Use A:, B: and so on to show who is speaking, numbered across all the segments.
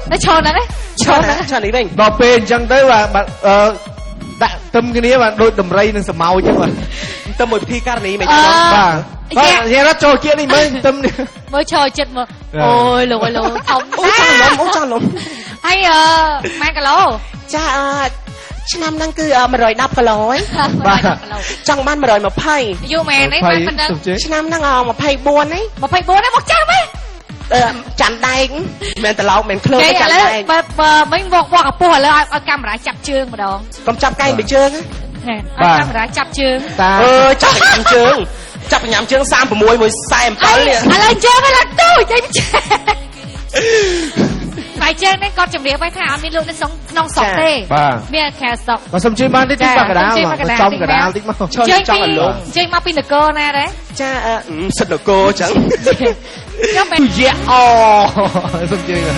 A: nó tròn đấy tròn
B: này bên
C: đò pê chẳng tới và bạn đã tâm cái này bạn đôi đầm ray nên sầm màu chứ mà
B: tâm một phi car này mày
C: bà nghe nó trôi kia đi mới tâm đi
A: mới trôi chết mà ôi lùi không
B: trăng lắm
A: hay mang cả lô
B: cha năm năng cứ mà rồi đập cả lối trong ban mà rồi mà phay
A: vô mẹ đấy mang mình
B: năm năng mà phay buồn ấy
A: mà phay buồn đấy 100 ấy
B: chặn đai mình từ lâu mình khơi chặn đai
A: mấy vọc vọc ở lên ở camera chặt chương mà đòn
B: còn chặt cây bị chương á
A: camera chặt chương
B: chặt nhảm chương chặt nhảm chương sam của mùi sai em tới liền
A: lên chương hay là tôi chơi phải chơi nên con chồng đĩa phải thả mình luôn nó sống nong sọc tê bia kè sọc
C: còn xong chơi ban tí tích bạc cái đá mà trong cái đá tích mất
A: chơi mà pin được cơ nè đấy
B: cha sật được cô chẳng
A: các bạn
C: xong chơi rồi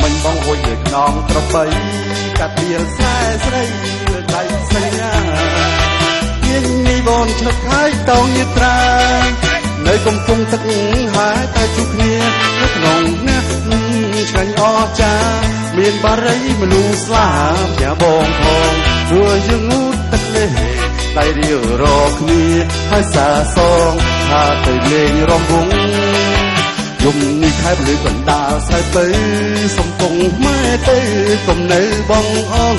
D: mình bong hôi được non trọc bấy cả tiền sai say tay say yên mi bon chợt khai tao như tra nơi công cung tất hái tay chúc nia nước nồng nát chanh o cha miền ba rấy mà lu xa nhà bong thong rồi dương út tất lê tay điều rò nia hai xa song tha tay lên rom bung dùng ni khai bự quần đà sai tới sông cùng mai tới cùng nơi bong o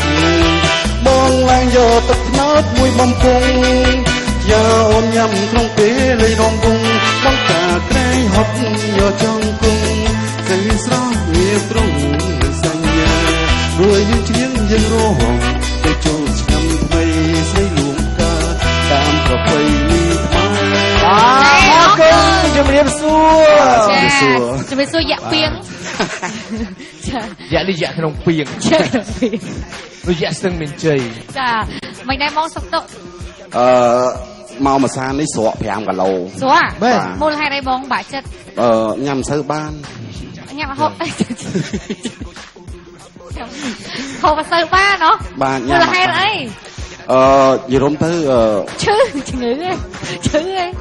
D: bong lang vô tập nốt mùi bong cung giờ ôn nhầm không tế lấy rom bung bong cả cái hót vô trong cung dây gió nghe trung xanh nhà đuôi những chuyến dân rô hồng để cho chăm mây xây luồng ca tam cặp quay mi
C: cho mình em xua
A: dạ piếng
C: dạ đi dạ không piếng rồi dạ sưng mình chơi
A: mình đang mong sắp tốc
D: mau mà sang lấy sọ phèm cả lầu
A: sọ mua hai đây bông bả chất
D: nhằm sơ ban
A: nhằm hộp hộp và sơ ba nó mua là hai đấy
D: gì rôm tới
A: chứ ấy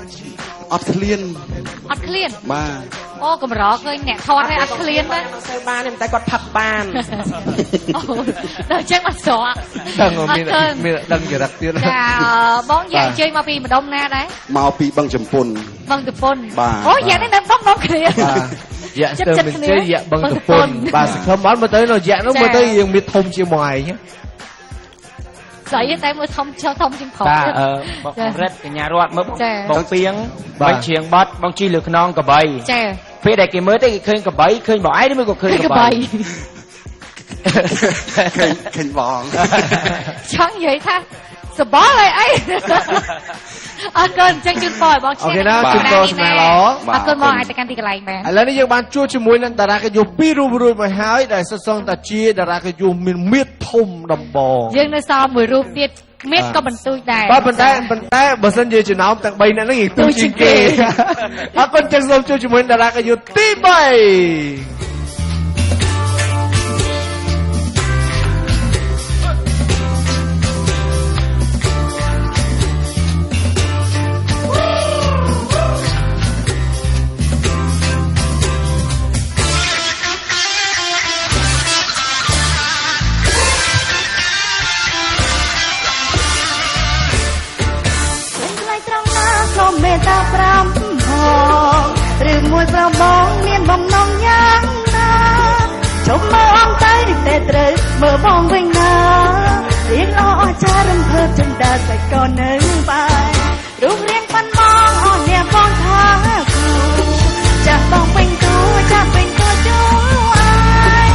D: ọt clean ba
A: ô cầm rõ coi nhẹ thọt hay ọt clean đấy
B: sơ ba này tay quạt phật ban
A: đời chết mặt sọ
C: đăng giờ đặc biệt
A: là bón dạng chơi ma pi mà đông na đấy
D: mau pi băng chấm pun
A: ôi dạ nên bóng bóng kia
C: dạ từ mình chơi dạ băng chấm pun bà sẽ không bán mà tới nó dạ nó mà tới yên biết thông chia ngoài nhé
A: dậy với tay mới thông trên khẩu
E: bọc rất cái nhà ruột mới bong piếng bong chiềng bát bong chi lược non cả bầy phía đây cái mới tới khơi cả bầy khơi bỏ ai đấy mới có khơi cả bầy
D: khơi bòn
A: chẳng vậy tha sờ bó lại ấy cơn chân bòi bong
C: chiềng ok đó chân bòi mà lo
A: cơn bòi ai ta can đi cái này mà
C: แล้วนี่ยังบ้านชั่วชิมวยนั่นแต่ละก็อยู่ปีรูไปหายแต่สองแต่ชีแต่ละก็อยู่มีเม็ดทุ่มดำบอ
A: ยังในซอมมือรูปเตี้ยเม็ดก็บรรทุกได้
C: ป้าเป็นแต่บางสัญญาจะน้ำแต่ใบนั้นนั่งอีกตัวจริงเก๋คนจังสมชั่วชิมวยแต่ละก็อยู่ตีใบ
F: เมตตาพรำพองหรือมวยประบองเมียนบองน้องยังนาชมเมื่ออ้อมใจแต่เตยเมื่อบองวิ่งนาเรียนอ้อชารำเพิดจนดาใส่ก่อนหนึ่งไปรูปเรียงปันมองอ่อนเนี่ยบองท้าคูจะบองเป็นตัวจะเป็นตัวจูอาย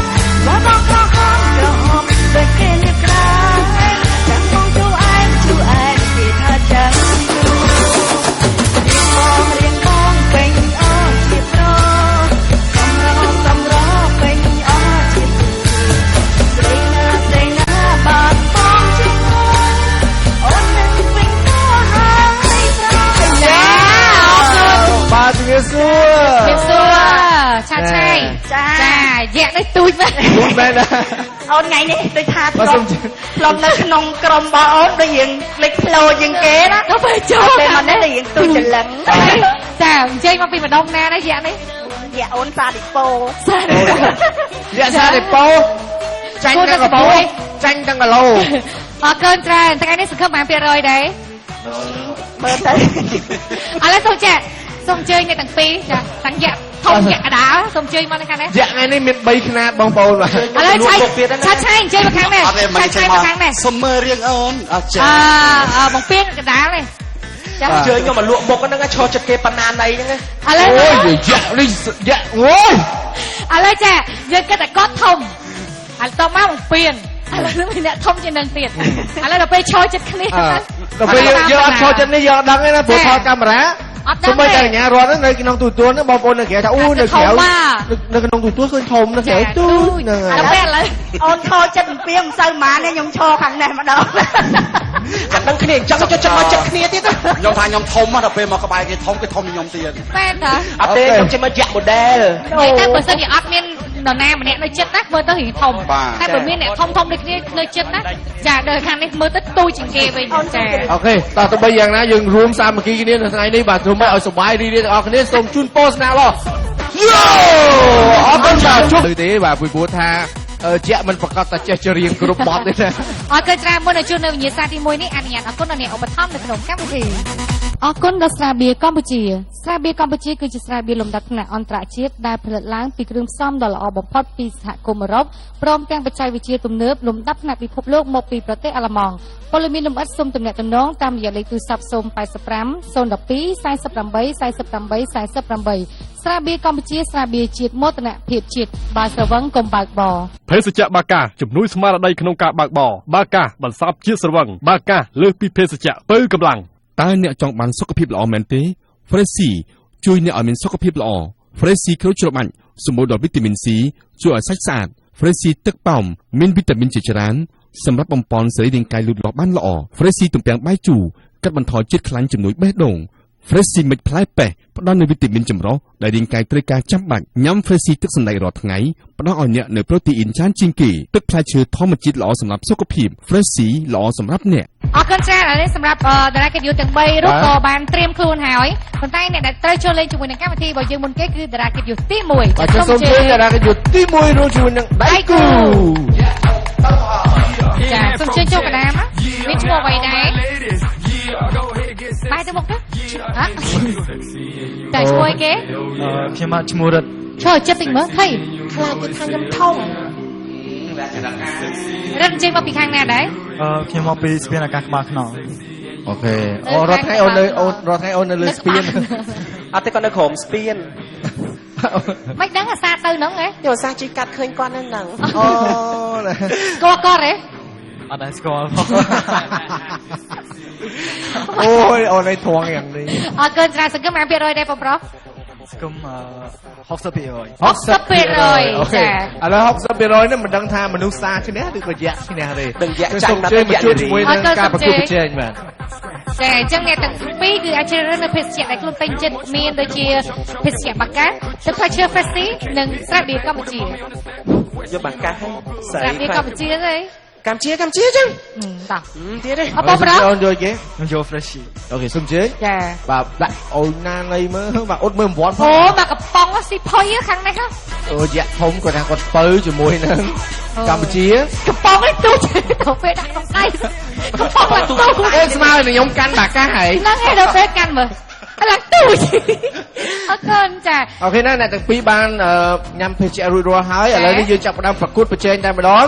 F: ว่าบองก็ห้องกระหอบเป็นเกลียกลายจะบองจูอายที่ท่าจัง
C: เมียซัว
A: ชาชัยจ้า យ៉ាក់នេះទូចមែន
C: ទូចមែនណា
F: អូនថ្ងៃនេះដូចថា
C: បាទសូម
F: ផ្លុំនៅក្នុងក្រុមរបស់អូនដូចរៀងលេចធ្លោជាងគេណា
A: ទៅពេលចូល
F: ពេលមកនេះរៀងទូចច្រឡឹង
A: ចាអញ្ជើញមកពីម្ដុំណាដែរយ៉ាក់នេះ
F: យ៉ាអូនសាឌីប៉ូ
C: យ៉ាសាទេពោចាញ់ទាំងកពោចាញ់ទាំងគីឡូ
A: អរគុណច្រើនថ្ងៃនេះសង្ឃឹមបាន%ដែរ
F: មើលទៅ
A: ឥឡូវសូមចាសូមអញ្ជើញអ្នកទាំងពីរចាទាំងយ៉ាក់ធំយ៉ាក់កដាលសូមអញ្ជើញមកនៅខាងនេះ
C: យ៉ាថ្ងៃនេះមាន3ខ្នាតបងប្អូនបាទ
A: ឥឡូវឆៃឆៃអញ្ជើញមកខាងនេះ
D: អត់ទេមិន
A: ឆៃ
D: ចេញ
A: មក
D: មក
A: ខាងនេះ
D: សុំមើលរៀងអូនអត់ចេះ
A: បងពីងកដាលនេះចា
E: អញ្ជើញខ្ញុំមកលក់មុខហ្នឹងឈរចិត្តគេប៉ុណ្ណាណៃហ្នឹង
A: ឥឡូវ
C: អូយយ៉ានេះយ៉ាអូយ
A: ឥឡូវចាយើងគិតតែគាត់ធំឥឡូវតមកបងពីងឥឡូវមានអ្នកធំជាងនឹងទៀតឥឡូវដល់ពេលឈរចិត្តគ្នា
C: ដល់ពេលយើងអត់ឈរចិត្តនេះយើងអត់ដឹងទេណាព្រោះថតកាមេរ៉ា
A: អត់ដឹង
C: ទោះបីតែកញ្ញារត់នៅក្នុងទូទួលហ្នឹងបងប្អូននៅក្រៅថាអូនៅក្រៅនៅក្នុងទូទួលឃើញធំនៅក្រៅទូហ្នឹងហើយ
A: ដល់ពេលឥឡូវ
F: អូនឈរចិត្តអំពីមិនសូវម៉ានទេខ្ញុំឈរខាងនេះម្ដង
E: ចាំដឹងគ្នាអញ្ចឹងចុះចិត្តមកចិត្តគ្នាទៀតណា
D: ខ្ញុំថាខ្ញុំធំមកដល់ពេលមកក្បែរគេធំគេធំខ្ញុំទៀត
A: មែនតា
E: អត់ទេខ្ញុំចេះមកយ៉ាក់ model
A: និយាយតែបើសិនជាអត់មាននរណាម្នាក់នៅចិត្តណាមើលទៅរៀងធំតែបើមានអ្នកធំដូចគ្នានៅចិត្តណាចាដល់ខាងនេះមើលទៅទូជាងគេវិញចា
C: អូខេតោះទៅបីយ៉ាងណាយើងរួមសាមគ្គីគ្នានៅថ្ងៃនេះបាទធ្វើម៉េចឲ្យសុបាយរីករាយទាំងអស់គ្នាសូមជូនពរស្នាល្អយូអរគុណបាទជួបទេបាទពីព្រោះថាជាក់មិនប្រកាសតែចេះច្រៀងគ្រប់បទទេណា
A: អរគុណច្រើនមុននឹងជួបនៅវិញ្ញាសាទី1នេះអនុញ្ញាតអរគុណដល់អ្នកឧបត្ថម្ភនៅក្នុងកម្មវិធីអរគុណដល់ស្រាបៀរកម្ពុជាស្រាបៀរកម្ពុជាគឺជាស្រាបៀរលំដាប់ថ្នាក់អន្តរជាតិដែលផលិតឡើងពីគ្រឿងផ្សំដ៏ល្អបំផុតពីសហគមន៍អឺរ៉ុបព្រមទាំងបច្ចេកវិទ្យាទំនើបលំដាប់ថ្នាក់ពិភពលោកមកពីប្រទេសអាល្លឺម៉ង់ពលរដ្ឋមានលំអិតសូមទំនាក់ទំនងតាមរយៈលេខទូរស័ព្ទ085 012 48 48 48ស្រាបៀរកម្ពុជាស្រាបៀរជាតិមោទនភាពជាតិបើស្រវឹងកុំបើកបរ
G: ភេសជ្ជៈបាកាជំនួយស្មារតីក្នុងការបើកបរបាកាបន្សាបជាតិស្រវឹងបាកាលើសពីភេសជ្ជៈបើកម្លាំងតើអ្នកចង់បានសុខភាពល្អមែនទេ Freshie ជួយអ្នកឲ្យមានសុខភាពល្អ Freshie ក្រូចច្របាច់សម្បូរដោយវីតាមីន C ជួយឲ្យសាច់ស្អាត Freshie ទឹកប៉ោមមានវីតាមីនជាច្រើនសម្រាប់បំពេញសរីរាង្គកាយលូតលាស់បានល្អ Freshie ទំពាំងបាយជូរកាត់បន្ថយជាតិខ្លាញ់ជំនួយបេះដូង Freshie មិចផ្លែប៉េះផ្ដល់នូវវីតាមីនចម្រុះដែលរាងកាយត្រូវការចាំបាច់ញ៉ាំ Freshie ទឹកសណ្តែករាល់ថ្ងៃផ្ដល់ឲ្យអ្នកនូវប្រូតេអ៊ីនច្រើនជាងគេទឹកផ្លែឈើធម្មជាតិល្អសម្រាប់សុខភាព Freshie ល្អសម្រាប់អ្នក
A: អរគុណច្រើនឥឡូវសម្រាប់តារាកិត្តិយសទាំង3រូបក៏បានត្រៀមខ្លួនហើយប៉ុន្តែអ្នកដែលត្រូវចូលលេងជាមួយនឹងកម្មវិធីរបស់យើងមុនគេគឺតារាកិត្តិយសទី1
C: បាទសូមជម្រាបតារាកិត្តិយសទី1រួមជាមួយនឹងដៃគូ
A: ចាសូមជឿចូលកណ្ដាលមកមានឈ្មោះអ្វីដែរបាយទៅមុខទៅហ៎តែឈ្មោះអីគេ
H: ខ្ញុំមកឈ្មោះរត់
A: ឈរចិត្តតិចមើលហី
B: ខ្លាចគេថាខ្ញុំធំ
A: រត់ចេញមកពីខាងណាដែរ
H: ខ្ញុំមកពីស្ពានអាកាសក្បាលខ្នង
C: អូខេអូរត់ថ្ងៃអូននៅរត់ថ្ងៃអូននៅលើស្ពាន
E: អត់ទេគាត់នៅក្រុមស្ពាន
A: មិនដឹងអាសាទៅហ្នឹងហ៎
B: យកអាសាជីកាត់ឃើញគាត់នៅហ្នឹង
C: អូណា
A: គាត់ហ៎
H: អត់ដែរស្គាល់
C: អូយអូនឯងធួងយ៉ាងនេះ
A: អរគុណច្រើនសង្គមបាន%ដែរបងប្រុស
H: ស្គម60%
C: អូខេឥឡូវ60%នេះមិនដឹងថាមនុស្សសាឈ្នះឬក៏យៈឈ្នះទេ
E: ដឹងយៈចាញ់ណាស់
C: ជួយមកជួយជាមួយនឹងការប្រកួតប្រជែងបាទ
A: ចាអញ្ចឹងអ្នកទាំងពីរគឺអាចជ្រើសរើសនៅភេសជ្ជៈដែលខ្លួនពេញចិត្តមានដូចជាភេសជ្ជៈបាកាទឹកផ្លែឈើ Freshie និងស្រាបៀរកម្ពុជា
E: យកបាកាសឲ្យស្
A: ស្រាបៀរកម្ពុជាទេ
B: កម្ពុជាកម្ពុជាចឹង
A: តោះ
B: ទៀតទេ
A: អបប្រុស
C: អូនយកគេ
H: ខ្ញុំយក Freshie
C: អូខេសុំជើញ
A: ចា
C: បាទដាក់អូនណានៃមើលបាទអ៊ុតមើលប្រព័ន្ធ
A: អូមកកំប៉ុងស៊ីផុយខាងនេះហ៎
C: អូយៈធំគាត់ថាគាត់បើជាមួយនឹងកម្ពុជា
A: កំប៉ុងនេះទូចទៅពេលដាក់ក្នុងដៃកំប៉ុងឡើងទូច
C: អេស្មើនឹងខ្ញុំកាន់បាកាសហើយ
A: ហ្នឹងឯងដល់ពេលកាន់មើលឡើងទូចអរគុណចា
C: អូខេណាអ្នកទាំងពីរបានញ៉ាំភេសជ្ជៈរួចរាល់ហើយឥឡូវនេះយើងចាប់ផ្ដើមប្រកួតប្រជែងតែម្ដង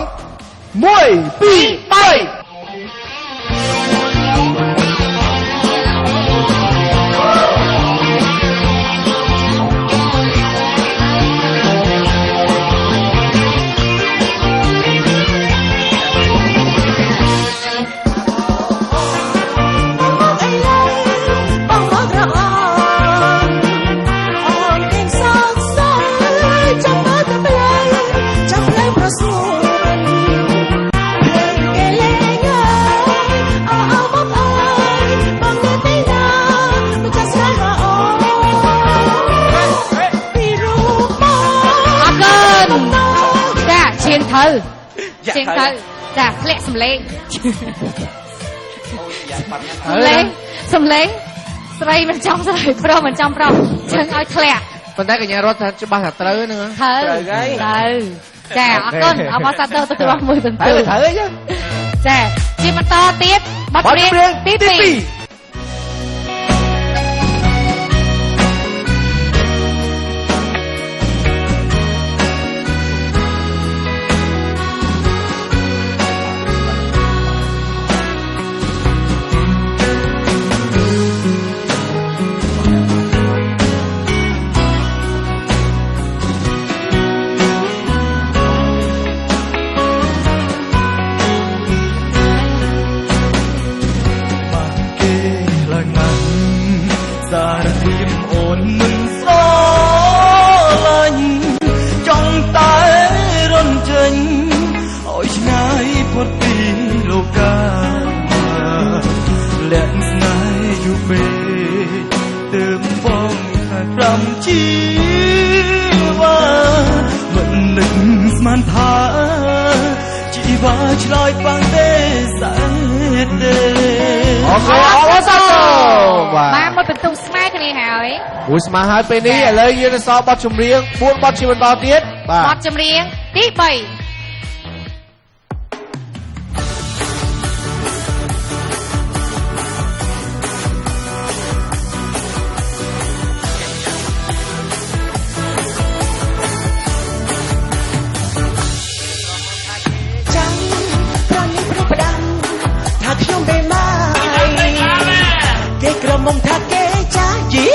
C: 1 2 3
B: ចាំផ្លូវប្រសួន
A: thơ chiên thơ dạ lẹ sầm lên sầm lên sợi mình trong sợi pro mình trong pro chân ơi lẹ
C: ប៉ុន្តែកញ្ញារត់ថាច្បាស់ថាត្រូវហ្នឹង
A: ត្រូវចាអរគុណអបអរសាទរទៅរបស់មួយទន្ទឹមត្រូវអញ្ចឹងចាជាបន្តទៀតបទចម្រៀងទី2ឆ្លើយបងទេសែនទេអូខេអរសាទរបាទមកបន្ទុកស្មើគ្នាហើយមួយស្មើហើយពេលនេះឥឡូវយើងនឹងសល់បទចម្រៀង4បទជាបន្តទៀតបាទបទចម្រៀងទី3មុំថាគេចាយី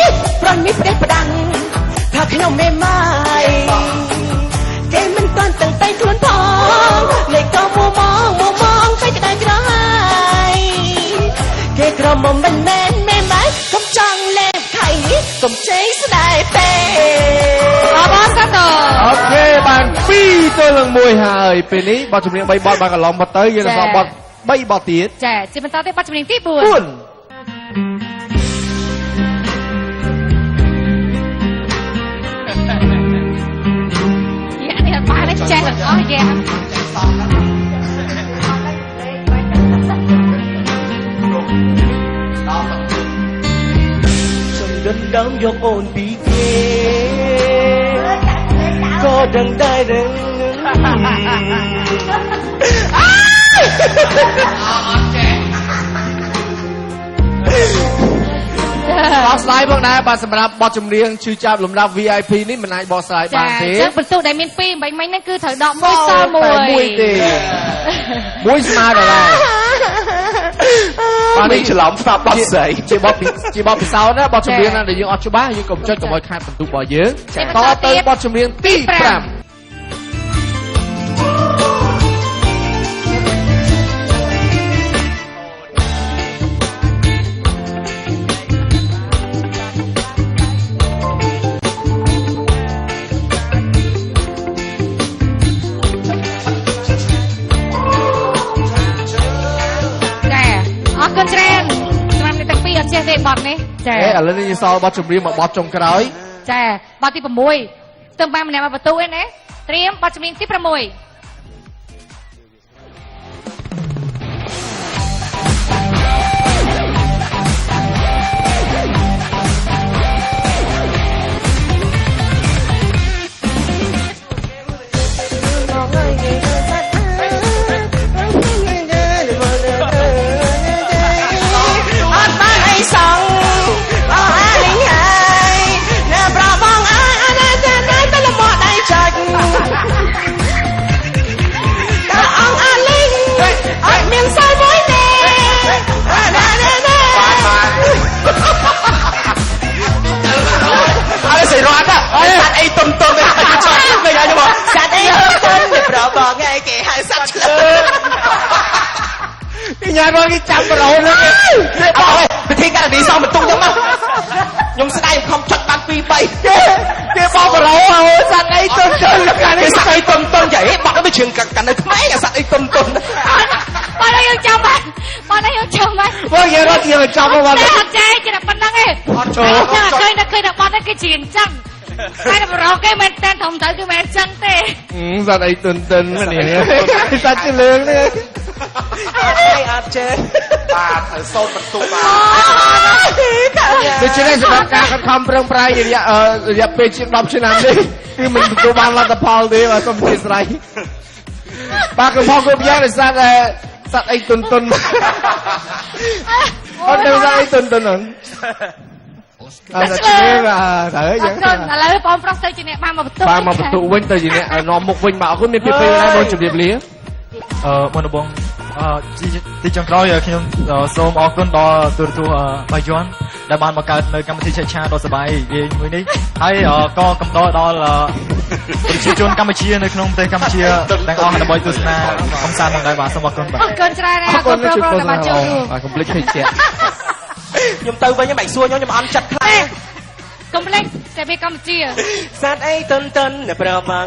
A: ប្រន់នេះប្រេះប្រដាំងថាខ្ញុំមេម៉ាយគេមិនតាន់ទាំងតែខ្លួនផងលេខក៏មួងទៅក្តៅក្រហាយគេក្រមុំមិនមែនមេម៉ាយកុំចង់លេបខៃកុំជេរស្ដាយពេអបអរសាទរអូខេបាន2ទល់នឹង1ហើយពេលនេះបទចម្រៀង3បទបានកន្លងមកទៅយើងនឹងសល់បទ3បទទៀតចាជាបន្តទៀតបទចម្រៀងទី4ចេះទាំងអស់យ៉ាងចំដិនដើមយកអូនពីគេក៏ដឹងដែរដឹងបោះស្រាយផងដែរបាទសម្រាប់បទចម្រៀងឈឺចាប់លំដាប់ VIP នេះមិនអាចបោះស្រាយបានទេចាបន្ទុកដែលមាន2មិញហ្នឹងគឺត្រូវដក1សល់1ទេមួយស្មើដល់ហើយបាទនេះច្រឡំស្ដាប់បទស្រីជាបទពិសោធន៍ណាបទចម្រៀងណាដែលយើងអត់ច្បាស់យើងកុំចុចកុំឲ្យខាតបន្ទុករបស់យើងតទៅបទចម្រៀងទី5ទេបទនេះចាឥឡូវនេះយើងសល់បទចម្រៀងមួយបទចុងក្រោយចាបទទី6ទើបបានម្នាក់មកបន្ទូឯណាត្រៀមបទចម្រៀងទី6ញ៉ាំមកគេចាំប្រឡូនហ្នឹងនេះបងពិធីការនីសងបន្ទុកចឹងមកខ្ញុំស្ដាយខំចុចបាន2 3គេបងប្រឡូនអូសត្វអីទុនគេសត្វអីទុនចាអីបាក់ទៅជើងកាន់នៅខ្មែរអាសត្វអីទុនបងយើងចាំបានបងយើងចាំបានបងយើងរត់យើងចាំមកបងតែអត់ចែកតែប៉ុណ្្នឹងឯងអត់ចូលឃើញតែបត់គេជាអញ្ចឹង តែបរោគេមិនតែធំទៅគឺមិនចឹងទេស
C: ัตว์ไอ้ตุนๆนี่สัตว์ชื่อเลืองนี่
B: អត់ចេះបាទត្រូវសូនបន្ទុកបាទ
C: ដូច្នេះសម្រាប់ការខិតខំប្រឹងប្រែងរយៈពេលជាង10ឆ្នាំនេះគឺមិនទទួលបានលទ្ធផលទេបាទសូមអធិស្ឋានបាទកំពុងគ្រប់យ៉ាងដោយសារតែសត្វអីតុនអត់ទៅសត្វអីតុនហ្នឹងអត់ទៅត្រូវអញ្ចឹង
A: ឥឡូវបងប្រុសទៅជាអ្នកបានមកបន្ទុក
C: បានមកបន្ទុកវិញទៅជាអ្នកនាំមុខវិញបាទអរគុណមានភាពពេលណាបងជម្រាបលា
H: មុនបងទីចុងក្រោយខ្ញុំសូមអរគុណដល់ទូរទស្សន៍បាយ័នដែលបានបង្កើតនៅកម្មវិធីឆែកឆាដ៏សប្បាយនិយាយមួយនេះហើយក៏កំដរដល់ប្រជាជនកម្ពុជានៅក្នុងប្រទេសកម្ពុជាទាំងអស់ដើម្បីទស្សនាកំសាន្តផងដែរបាទសូមអរគុណបាទ
A: អរគុណច្រើនណាស់អរគុណប្រុសដែលបានចូលរួម
C: បាទកុំភ្លេចភេទជ្ជៈ
B: ខ្ញុំទៅវិញមិនសួរខ្ញុំអន់ចិត្តខ្លាំង
A: កុំភ្លេចតែវាកម្ពុជា
B: សត្វអីតុនអ្នកប្រើបង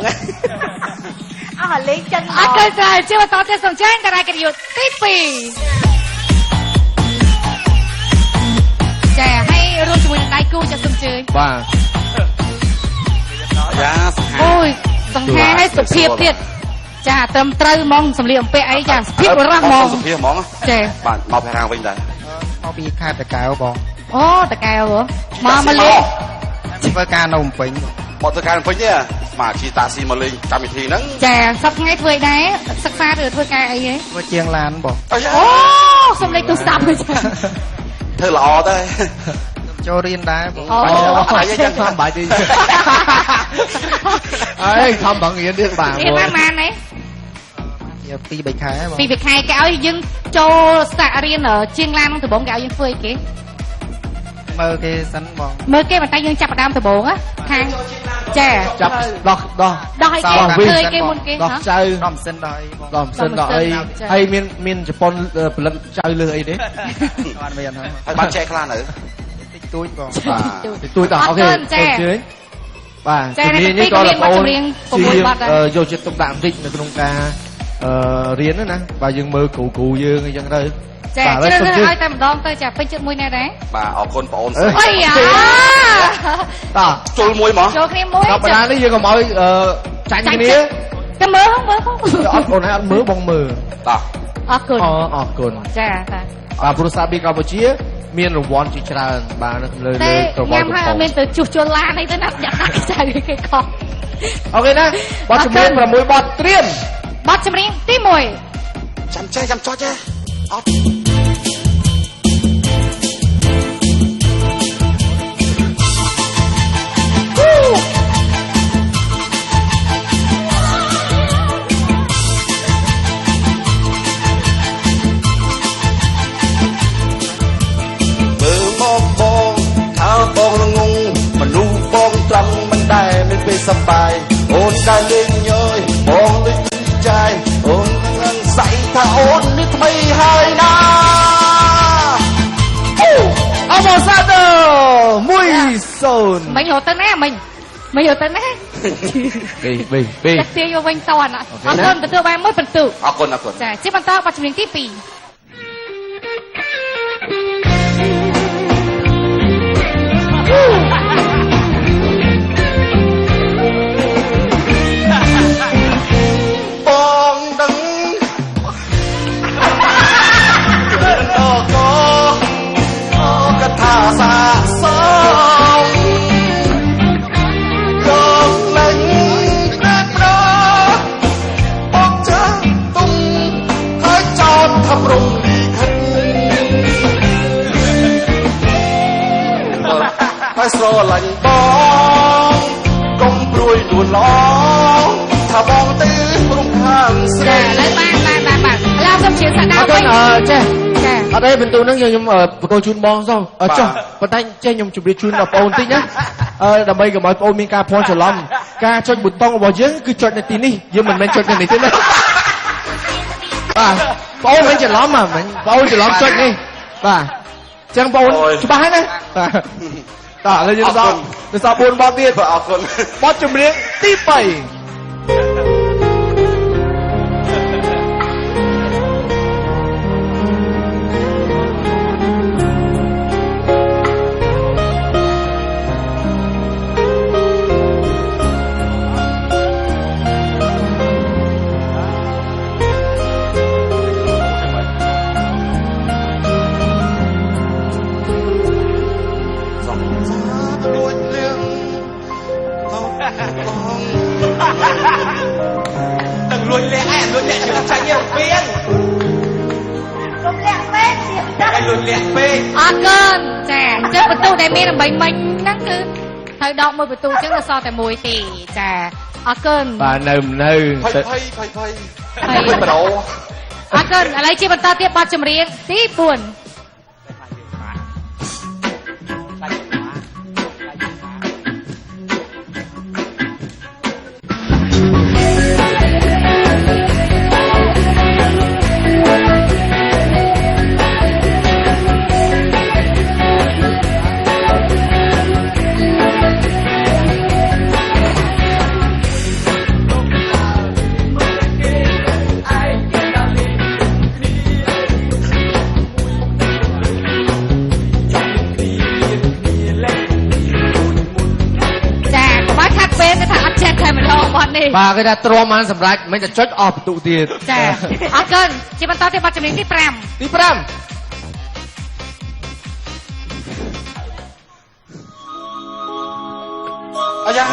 F: អស់លេងចឹង
A: អរគុណច្រើនជាបន្តទៀតសូមចាញ់តារាកិត្តិយសទី2ចាឲ្យរួមជាមួយនឹងដៃគូចាសូមជើញ
C: បាទ
D: យ៉ា
A: អូយសង្ហាឲ្យសុភាពទៀតចាត្រឹមត្រូវហ្មងសម្លៀកបំពាក់អីចាសុភាពរស់ហ្មង
D: សុភាពហ្មង
A: ចា
D: បាទមកពីខាងវិញដែរ
I: មកពីខេត្តតាកែវបង
A: អូតកែវមកលេង
I: ធ្វើការនៅភ្នំពេញ
D: មកទៅការពេញទេមកជិះតាក់ស៊ីមកលេងកម្មវិធីហ្នឹង
A: ចាសប្តាហ៍ថ្ងៃធ្វើអីដែរសិក្សាឬធ្វើការអីហ៎
I: ធ្វើជាងឡានបង
A: អូសំលេងទូរស័ព្ទចា
D: ធ្វើល្អទៅ
I: ចូលរៀនដែរបង
A: អូ
C: បាយយ៉ាងខំបាយទីអើយខំបងរៀនទៀតបាទ
A: រៀនបានប៉ុន្មានហ៎
I: ជា2-3ខែបង
A: ពីខែគេឲ្យយើងចូលសាក់រៀនជាងឡានក្នុងដំបងគេឲ្យយើងធ្វើអីគេ
I: មើលគេសិនបង
A: មើលគេបន្តែយើងចាប់ផ្ដើមដំបងខាងចា
C: ចាប់ដោះ
A: ដោះឲ្យគេធ្វើគេមុនគេ
C: ដោះចៅ
I: ដំសិនដល់អីបង
C: ដោះសិនដល់អីហើយមានជប៉ុនផលិតចៅលើអីទេ
I: បានមានហើយ
D: ហើយបានចែកខ្លះនៅ
I: តិចតួចបង
C: បាទទួយតោះអូខេជឿនបាទជំនាញនេះក៏បងប្អូនយកចិត្តទុកដាក់បន្តិចនៅក្នុងការរៀនណាបាទយើងមើលគ្រូយើងអញ្ចឹងទៅ
A: ចាជឿនឲ្យតែម្ដងទៅចាពេញចិត្តមួយណែដែរ
D: បាទអរគុណបងអូនស្រី
A: អីយ៉ា
C: តោះ
D: ជុលមួយហ្មង
A: ចូលគ្នាមួយ
C: ដល់បណ្ដានេះយើងកុំឲ្យចាញ់គ្នា
A: ទៅមើលហងមើលហង
C: អត់អូនឯងអត់មើលបងមើល
D: តោះ
A: អរគុណ
C: អរគុណ
A: ចាតា
C: បាទព្រោះសាប៊ីកម្ពុជាមានរង្វាន់ជាច្រើនបាទនៅលើ
A: តែ
C: ប្រព័
A: ញ៉ា
C: ន្ធ
A: ំហើយអត់មានទៅជួសជុលឡានអីទៅណាយ៉ាក់ចៅគេខុស
C: អូខេណាបទចម្រៀង6បទត្រៀម
A: បទចម្រៀងទី1
D: ចាំចេះចាំចោះចេះអត់ មើលមកបងថាបងល្ងងមនុស្សបងត្រង់មិនដែលមានពេលសប្បាយអូនដែលលេងញយបងលេងចាយអូននឹងស្អីថាអូននេះថ្មីហើយណា
C: អបអសាទរ1-0
A: មិញរត់ទៅណាមិញរត់ទៅណា
C: ពី
A: ចាក់ទាញមកវិញតអត់អរគុណទទួលបានមួយបន្ទុក
D: អរគុណអរគុណ
A: ចាជាបន្តបទចម្រៀងទី2
D: បងដឹងដល់ក៏ថាសាសំយកលេងតែប្របងចាទុំហើយចោតថាប្រងលីខិតហើយស្រឡាញ់បងកុំព្រួយលួនឡងថាបងទៅរំខានស្រី
A: ឥឡូវបានឥឡូវសូមជឿសាក់ដើ
C: អ
A: ម
C: ត់
A: វិញ
C: ចេះ
A: ចា
C: អត់ទេបន្ទូហ្នឹងខ្ញុំបកជូនបងសោះចុះប៉ុន្តែចេះខ្ញុំជម្រាបជូនដល់បងអូនតិចណាដើម្បីកុំឲ្យបងអូនមានការភ័ន្តច្រឡំការចុចប៊ូតុងរបស់យើងគឺចុចនៅទីនេះយើងមិនមែនចុចនៅនេះទេណាបាទបងអូនមិនច្រឡំហ្មងបងអូនច្រឡំចុចនេះបាទអញ្ចឹងបងអូនច្បាស់ហើយណាបាទតោះឥឡូវយើងសល់4បទទៀត
D: អរគុណ
C: បទចម្រៀងទី3
B: Đừng lùi lẹ ai lùi lẹ chứ không tránh nhiều phiên.
F: Lùi lẹ phê chị
B: Ai lùi lẹ phê.
A: អរគុណចាអញ្ចឹងបន្ទូដែលមាន8មិញហ្នឹងគឺត្រូវដកមួយបន្ទូអញ្ចឹងនៅសល់តែមួយទេចាអរគុណ
C: បាទនៅ
B: ភ័យប្រូ
A: អរគុណឥឡូវជាបន្តទៀតបទចម្រៀងទី4
C: បាទគេថាទ្រាំបានសម្រាប់មិនតែចុចអស់បន្ទុកទៀត
A: ចាអរគុណជាបន្តទៀតបទចម្រៀងទី 5
C: ទី 5
B: អាយ៉ា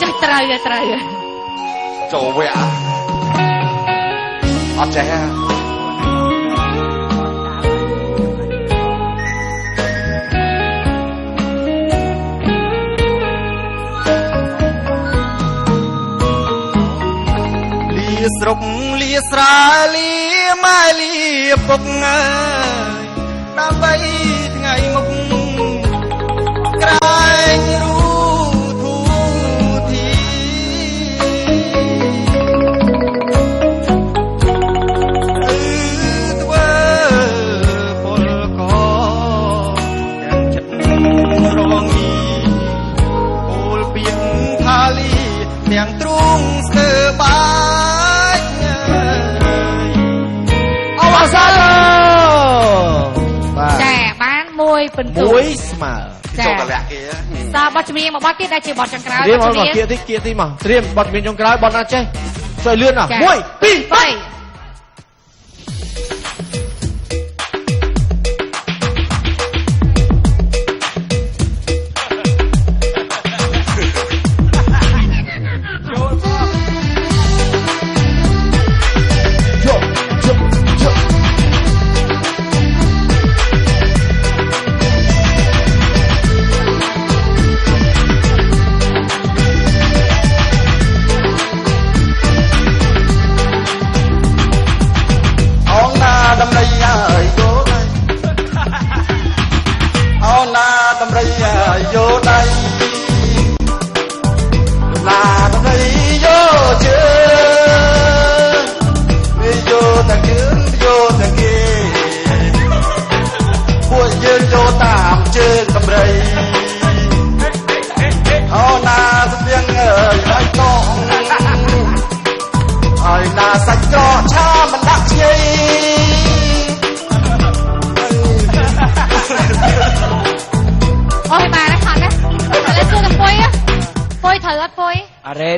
A: ចេះត្រូវ
B: ចូលវគ្គអត់ចេះ
I: ស្រុកលាស្រែលាម៉ែលាពុកអើយដើម្បីថ្ងៃមុខក្រែងរូធូធីធ្វើពលកទាំងចិត្តរងីពលពីងថាលីទាំងទ្រូងស្ទើបា
A: ចាបានមួយបន្ទូ
C: មួយស្មើ
A: ចូលតលាក់គេតើបទចម្រៀងមួយបទទៀតដែលជាបទចុងក្រោយបទចម្រៀង
C: គៀទីមកត្រៀមបទចម្រៀងចុងក្រោយបទណាចេះជួយលឿន1 2 3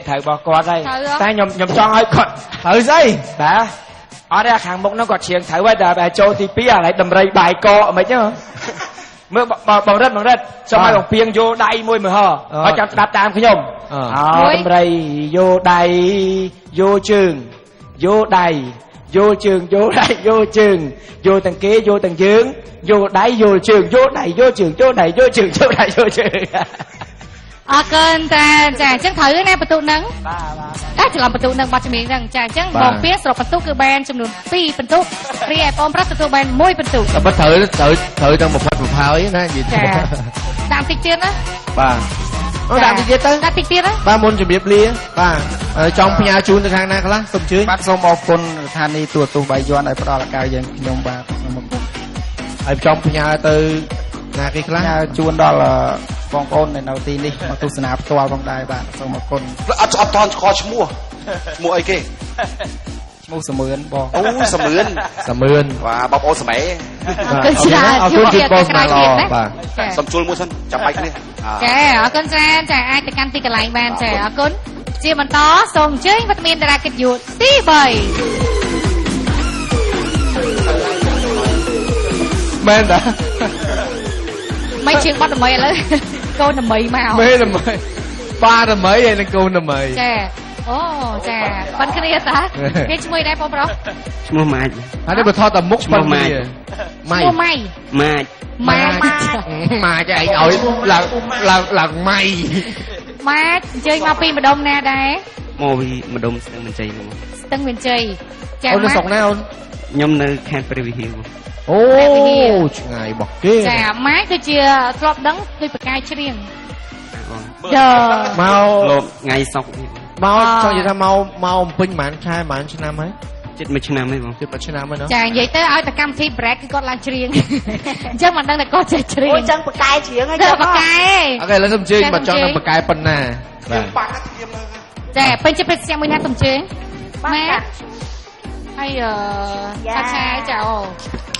E: ត្រូវបោះគាត់ហើយតែខ្ញុំចង់ឲ្យគាត់ត្រូវស្អីបាទអត់ទេខាងមុខនោះគាត់ច្រៀងត្រូវហើយតែចូលទី2ឥឡូវដំរីបាយកកមិនហ្នឹងមើលបងរិទ្ធសូមឲ្យបងពីងយកដៃមួយមើលហើយចាំស្ដាប់តាមខ្ញុំដំរីយកដៃយកជើងយកដៃយកជើងយកដៃយកជើងយកទាំងគេយកទាំងយើងយកដៃយកជើងយកដៃយកជើងយកដៃយកជើងយកដៃយកជើង
A: អរគុណចាអញ្ចឹងត្រូវណាបន្ទុកហ្នឹងតែច្រឡំបន្ទុកហ្នឹងបទចម្រៀងហ្នឹងចាអញ្ចឹងបងពៀសស្រុកបន្ទុកគឺបានចំនួន2បន្ទុករីឯបងប្រុសទទួលបាន1បន្ទុក
C: តែបើត្រូវទាំងប្រផាត់ប្រផាយណានិយាយ
A: ចាតាមតិចទៀតណា
C: បាទអូតាមតិចទៀតទៅ
A: តាមតិចទៀតណា
C: បាទមុនជម្រាបលាបាទចង់ផ្ញើជូនទៅខាងណាខ្លះសូមអញ្ជើញ
I: បាទសូមអរគុណស្ថានីយ៍ទូរទស្សន៍បាយ័នឲ្យផ្ដល់ឱកាសយើងខ្ញុំបាទ
C: ហើយចង់ផ្ញើទៅណាគេខ្លះ
I: ជូនដល់បងប្អូននៅទីនេះមកទស្សនាផ្ទាល់ផងដែរបាទសូមអរគុណ
B: អត់តន់ស្គាល់ឈ្មោះអីគេ
I: ឈ្មោះសមឿនបង
B: អូសមឿនបាទបងប្អូនសម័យ
A: គឺច្រើនអរគុណជូនបងស្មារតី
B: បាទសូមជួលមួយសិនចាំបាច់គ្នា
A: ចាអរគុណច្រើនចាអាចទៅកាន់ទីកន្លែងបានចាអរគុណជាបន្តសូមអញ្ជើញវត្តមានតារាកិត្តិយសទី3
C: មែនតា
A: មិនជើងបាត់ដើម្បីឥឡូវកូនដើម្បីមក
C: មេដើម្បី ស្ប៉ាតែមីហើយនឹងកូនតែមី
A: ចាអូចាប៉ិនគ្នាតាគេឈ្មោះដែរបងប្រុស
J: ឈ្មោះម៉ាច់
C: ហើយនេះបើថតតែមុខប៉ុណ្ណេះ
A: ម៉ៃម៉ៃ
J: ម៉ាច់
A: ម៉ា
C: ម៉ាចឯងឲ្យឡើងម៉ៃ
A: ម៉ាអញ្ជើញមកពីម្ដុំណាដែរ
J: មកពីម្ដុំស្ទឹងមានជ័យហ្នឹង
A: ស្ទឹងមានជ័យចា
C: អូននៅស្រុកណាអូន
J: ខ្ញុំនៅខេត្តព្រះវិហារ
C: អូឆ្ងាយរបស់គេ
A: ចាម៉ាដូចជាធ្លាប់ដឹងដូចប្រកាយច្រៀង
C: មក
J: លោកថ្ងៃសុក
C: មកចង់និយាយថាមកអំពេញប្រហែលខែប្រហែលឆ្នាំហើយ
J: ជិតមួយឆ្នាំហើយបង
C: ជិតមួយឆ្នាំហើយណា
A: ចានិយាយទៅឲ្យតែកម្មវិធី break គឺគាត់ឡើងច្រៀងអញ្ចឹងមិនដឹងតែគាត់ចេះច្រៀង
F: អូចឹងប្រកែច្រៀងហើយ
A: ទៅប្រកាយ
C: អូខេឥឡូវសូមជើញបើចង់នឹងបកកែប៉ុណ្ណាបាទ
A: ចាពេញជាពេទ្យមួយណាសូមជើញម៉ាហើយឆាឆាចាអូ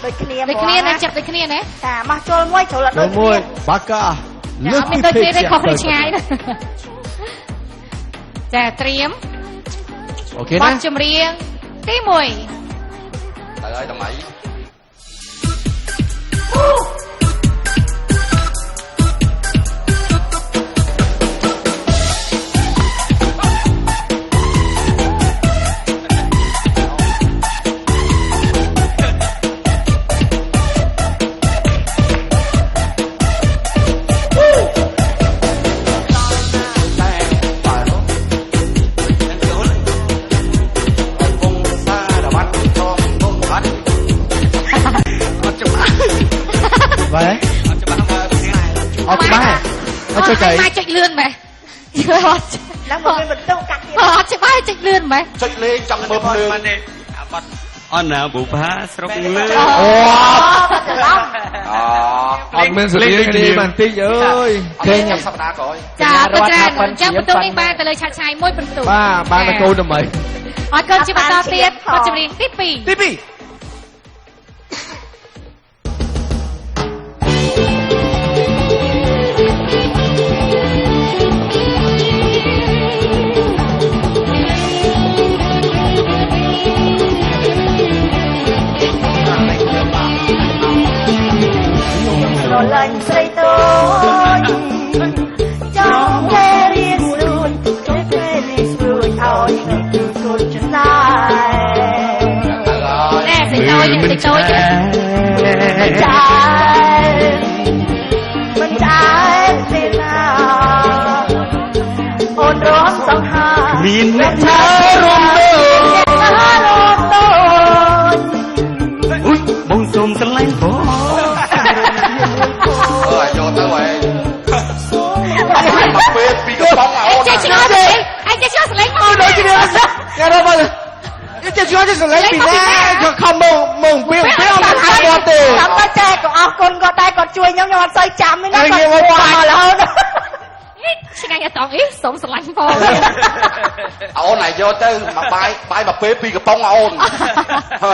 F: ដូចគ្នា
A: ដូចគ្នាណាចិត្តដូចគ្នាណា
F: តាមកចូលមួយចូលអត់ដូចគ្នា
C: បាកា
A: លើកពីដូចគ្នាទេខុសគ្នាឆ្ងាយចាត្រៀម
C: អូខេ
A: ប
C: ណា
A: ទចម្រៀងទី1
I: ទៅហើយតម្លៃ
C: បាទអត់ច្បាស់អត់ចុចកៃ
A: ចុចលឿនមែនអត់
F: ឡើងមកមានបន្ទុកកាត់ទៀត
A: អត់ច្បាស់ចុចលឿនមែន
I: ចុចលេងចង់មើលភ្លើង
J: អនណាបុផាស្រុកលើ
C: អូអត់មានសលេងទេបានតិចអើយ
I: ឃើញខ្ញុំសប្តាហ៍ក្រោយ
A: ចាប៉ុន្តែអញ្ចឹងបន្ទុកនេះបានទៅលើឆាឆាយមួយបន្ទុក
C: បាទបានតែកូនតែមី
A: អត់កូនជាបន្តទៀតបទចម្រៀងទី2
C: ទី2
F: រលាញ់ស្រីតូចចង់តែរៀនស្រួលចូលពេលនេះស្រួលឲ្យគឺគុណចំណាយ
A: ណែសិតតូចតិចតូច
F: ចាមិនចាទេណាអូនរំសង្ហារ
J: មានអ្នក
F: ថារំដូលថារំដូល
J: អ៊ុយបងសូមស្រឡាញ់បង
I: អើយយកទៅហើយមកពេលពីកំប៉ុងអូន
A: ចេះឆ្ងល់ទេអញចេះឆ្ងល់សលេងមកដូចគ្នា
C: យ៉ារ៉ាបងចេះជួយសលេងពីណាយកខំមកពីអត់គាត់ទេ
F: ចាំតែចែកក៏អរគុណគាត់ដែរគាត់ជួយខ្ញុំអត់សូវចាំទេណាគាត់មករហូត
A: ឆ្ងាញ់អត់តងអីសុំស្រឡាញ់ផង
I: អូនឲ្យយកទៅមកបាយមកពេលពីកំប៉ុងអូនហ៎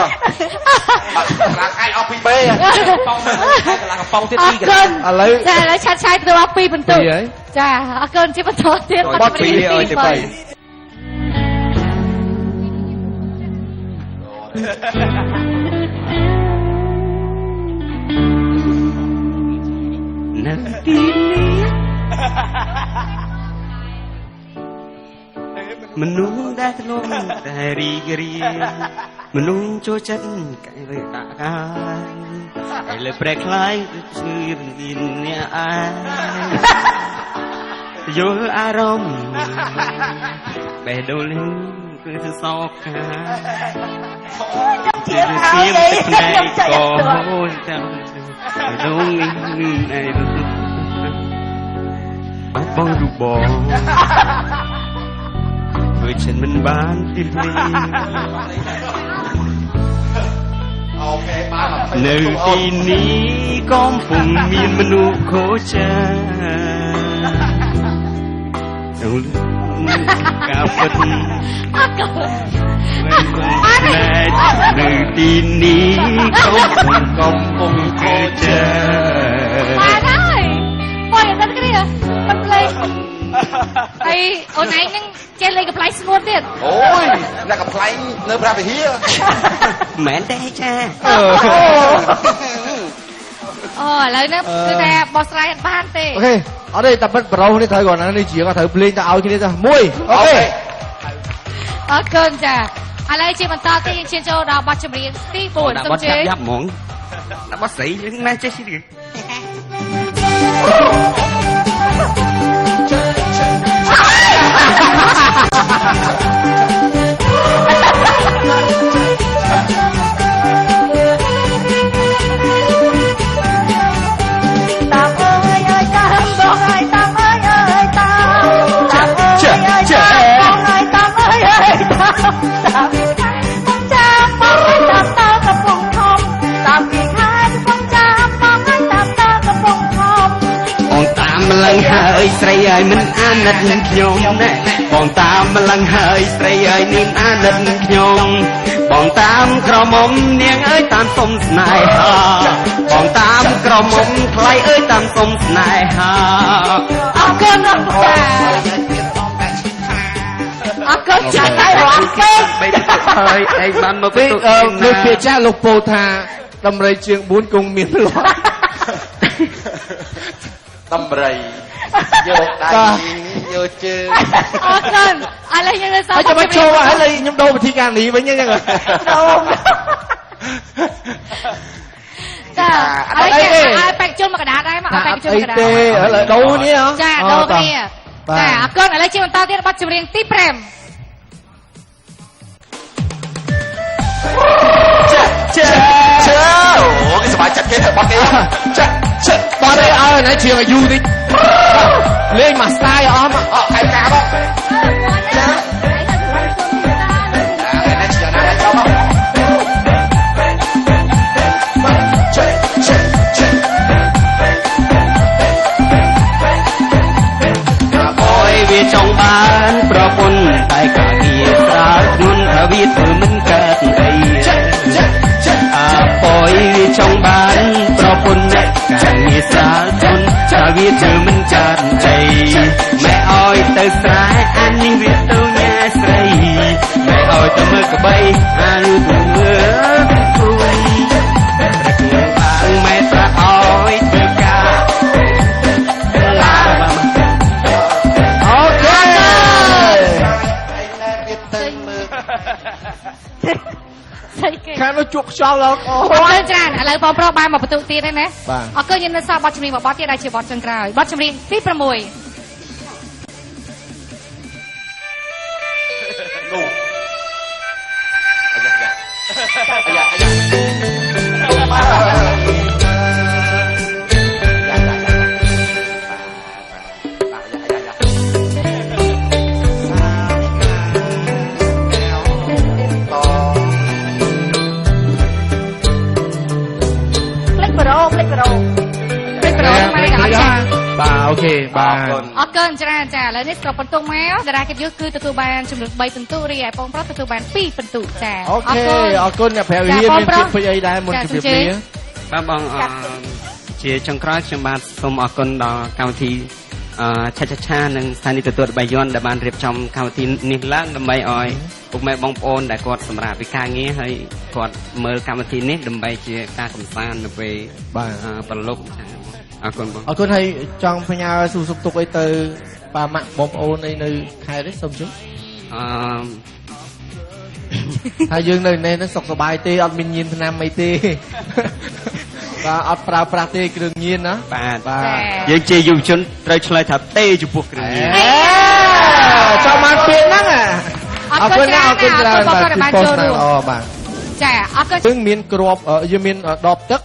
I: រាខែអស់ពីពេលកំប៉ុងទៀត
A: អរគុណ
C: ឥឡូវ
A: ចាឥឡូវឆាត់ឆាយទៅដល់2បន្ទុកចាអរគុណជាបន្តទៀត
C: បត់ពីឲ្យទៅ3
J: នៅទីនេះមនុស្សដែលធ្លាប់តែរីករាយមនុស្សចូលចិត្តកែវតាកាយឥឡូវប្រែคล้ายឈឺមានអ្នកឯងយល់អារម្មណ៍បេះដូងនេះគឺសោកខា
F: ជាហើយខ្ញុំចែក
J: ក៏
F: ទៅ
J: ហូនចាំដងនេះឯងបាត់បងរូបបងធ្វើចិនមិនបានទីនេះ
I: អូខេបានមក
J: នៅទីនេះកំពុងមានមនុស្សខូចចាចូលកាពិត
A: អរគុណ
J: នៅទីនេះកំពុងខូចចា
A: បានហើយបងអត់ដឹងគ្នាមិនភ្លេចហើយអូនឯងនឹងចេះលេងកំ plai ស្ងួនទៀត
I: អូយអ្នកកំ pl ែងនៅព្រះវិហារ
J: មែនទេចា
A: អូឥឡូវនេះគឺតែបោះស្រាយអត់បានទេ
C: អូខេ ở đây tập bắt đầuនេះត្រូវគាត់ណានេះជាគាត់ត្រូវភ្លេងទៅឲ្យគ្នាទៅមួយអូខេ
A: អរគុណចាឥឡូវជាបន្តទៀតយើងឈានចូលដល់បទចម្រៀងទី4សូមជើញ
J: យ៉ាប់ហ្មងដាក់បោះស្រីយើងណែចេះស៊ីទៀត ហើយស្រីហើយមិនអាណិតខ្ញុំណែបងតាមម្លឹងហើយស្រីហើយនាងអាណិតខ្ញុំបងតាមក្រមុំនាងអើយតាមសុំស្នេហាបងតាមក្រមុំថ្លៃអើយតាមសុំស្នេហាអរគុណអរគុណអរគុណចាស់ហើយអរគុណហើយឯងបានមកពី
C: លោកពាក្យចាស់លោកពោលថាដំរីជាង4គង់មានលាស់ដំរីយកដៃយកជើង
A: អរគុណឥឡូវយើងទៅ
C: ចាំមកចូលឥឡូវខ្ញុំដូរវិធីការនេះវិញហ្នឹង
A: ចាឥឡូវគេឲ្យបែកជុំមកកដាដែរមកឲ្យបែកជុំកដា
C: ទេឥឡូវដូរនេះ
A: ចាដូរគ្នាចាអរគុណឥឡូវជាបន្តទៀតបទចម្រៀងទី5
C: ចាអូគេសប្បាយចិត្តគេទៅបត់គេចាបត់ឲ្យណែជាងអាយុតិចលេងមកស្ដាយអស់មកអត់ឯកាមកចាណែជាណាចូលមក
J: វាចង់បានប្រពន្ធតែកាវាស្រាលខ្លួនថាវាធ្វើមិនកើតអីអើយវាចង់បានប្រពន្ធតែកាវាស្រាលខ្លួនថាវាធ្វើមិនកើតអីម៉ែអើយទៅស្រែអានេះវាទៅញ៉ាស្រីម៉ែអើយទៅមើលក្បីអានោះទៅមើលគួយតែខ្លួនបានម៉ែត្រាស់អើយទៅការ
C: ខាងនោះជក់ខ្យល់ដល់អូ
A: យច្រើនឥឡូវបងប្រុសបានមកបន្ទុកទៀតហើយណាអរគុណយើងនៅសល់បទចម្រៀងមួយបទទៀតដែលជាបទចុងក្រោយបទចម្រៀងទី6
C: នោះបាទអូខេបាទ
A: អរគុណច្រើនចាឥឡូវនេះស្រុកបន្ទុកមកតារាកិត្តិយសគឺទទួលបានចំនួន3ពិន្ទុរីឯបងប្រុសទទួលបាន2ពិន្ទុចា
C: អូខេអរគុណអ្នកប្រាវិហាមានពាក្យពេចន៍អីដែរមុនជម្រាបលា
J: បាទបងជាចុងក្រោយខ្ញុំបាទសូមអរគុណដល់កម្មវិធីឆានិងស្ថានីយទទួលបាយ័នដែលបានរៀបចំកម្មវិធីនេះឡើងដើម្បីឲ្យពុកម៉ែបងប្អូនដែលគាត់សម្រាប់ពីការងារហើយគាត់មើលកម្មវិធីនេះដើម្បីជាការកម្សាន្តនៅពេលប្រឡប់អរគុណបង
C: អរគុណហើយចង់ផ្ញើសួរសុខទុក្ខអីទៅប៉ាម៉ាក់បងប្អូនអីនៅខេត្តនេះសូមជឿហើយយើងនៅនេះសុខសប្បាយទេអត់មានញៀនថ្នាំអីទេបាទអត់ប្រើប្រាស់ទេគ្រឿងញៀនណា
J: បាទយើងជាយុវជនត្រូវឆ្លើយថាទេចំពោះគ្រឿងញៀន
C: ចង់បានពាក្យហ្នឹងអរគុណណាស់អរគុណច្រើនបាទពីប៉ុស្តិ៍អូបាទ
A: ចាអរគុណ
C: យើងមានគ្រាប់យើងមានដបទឹក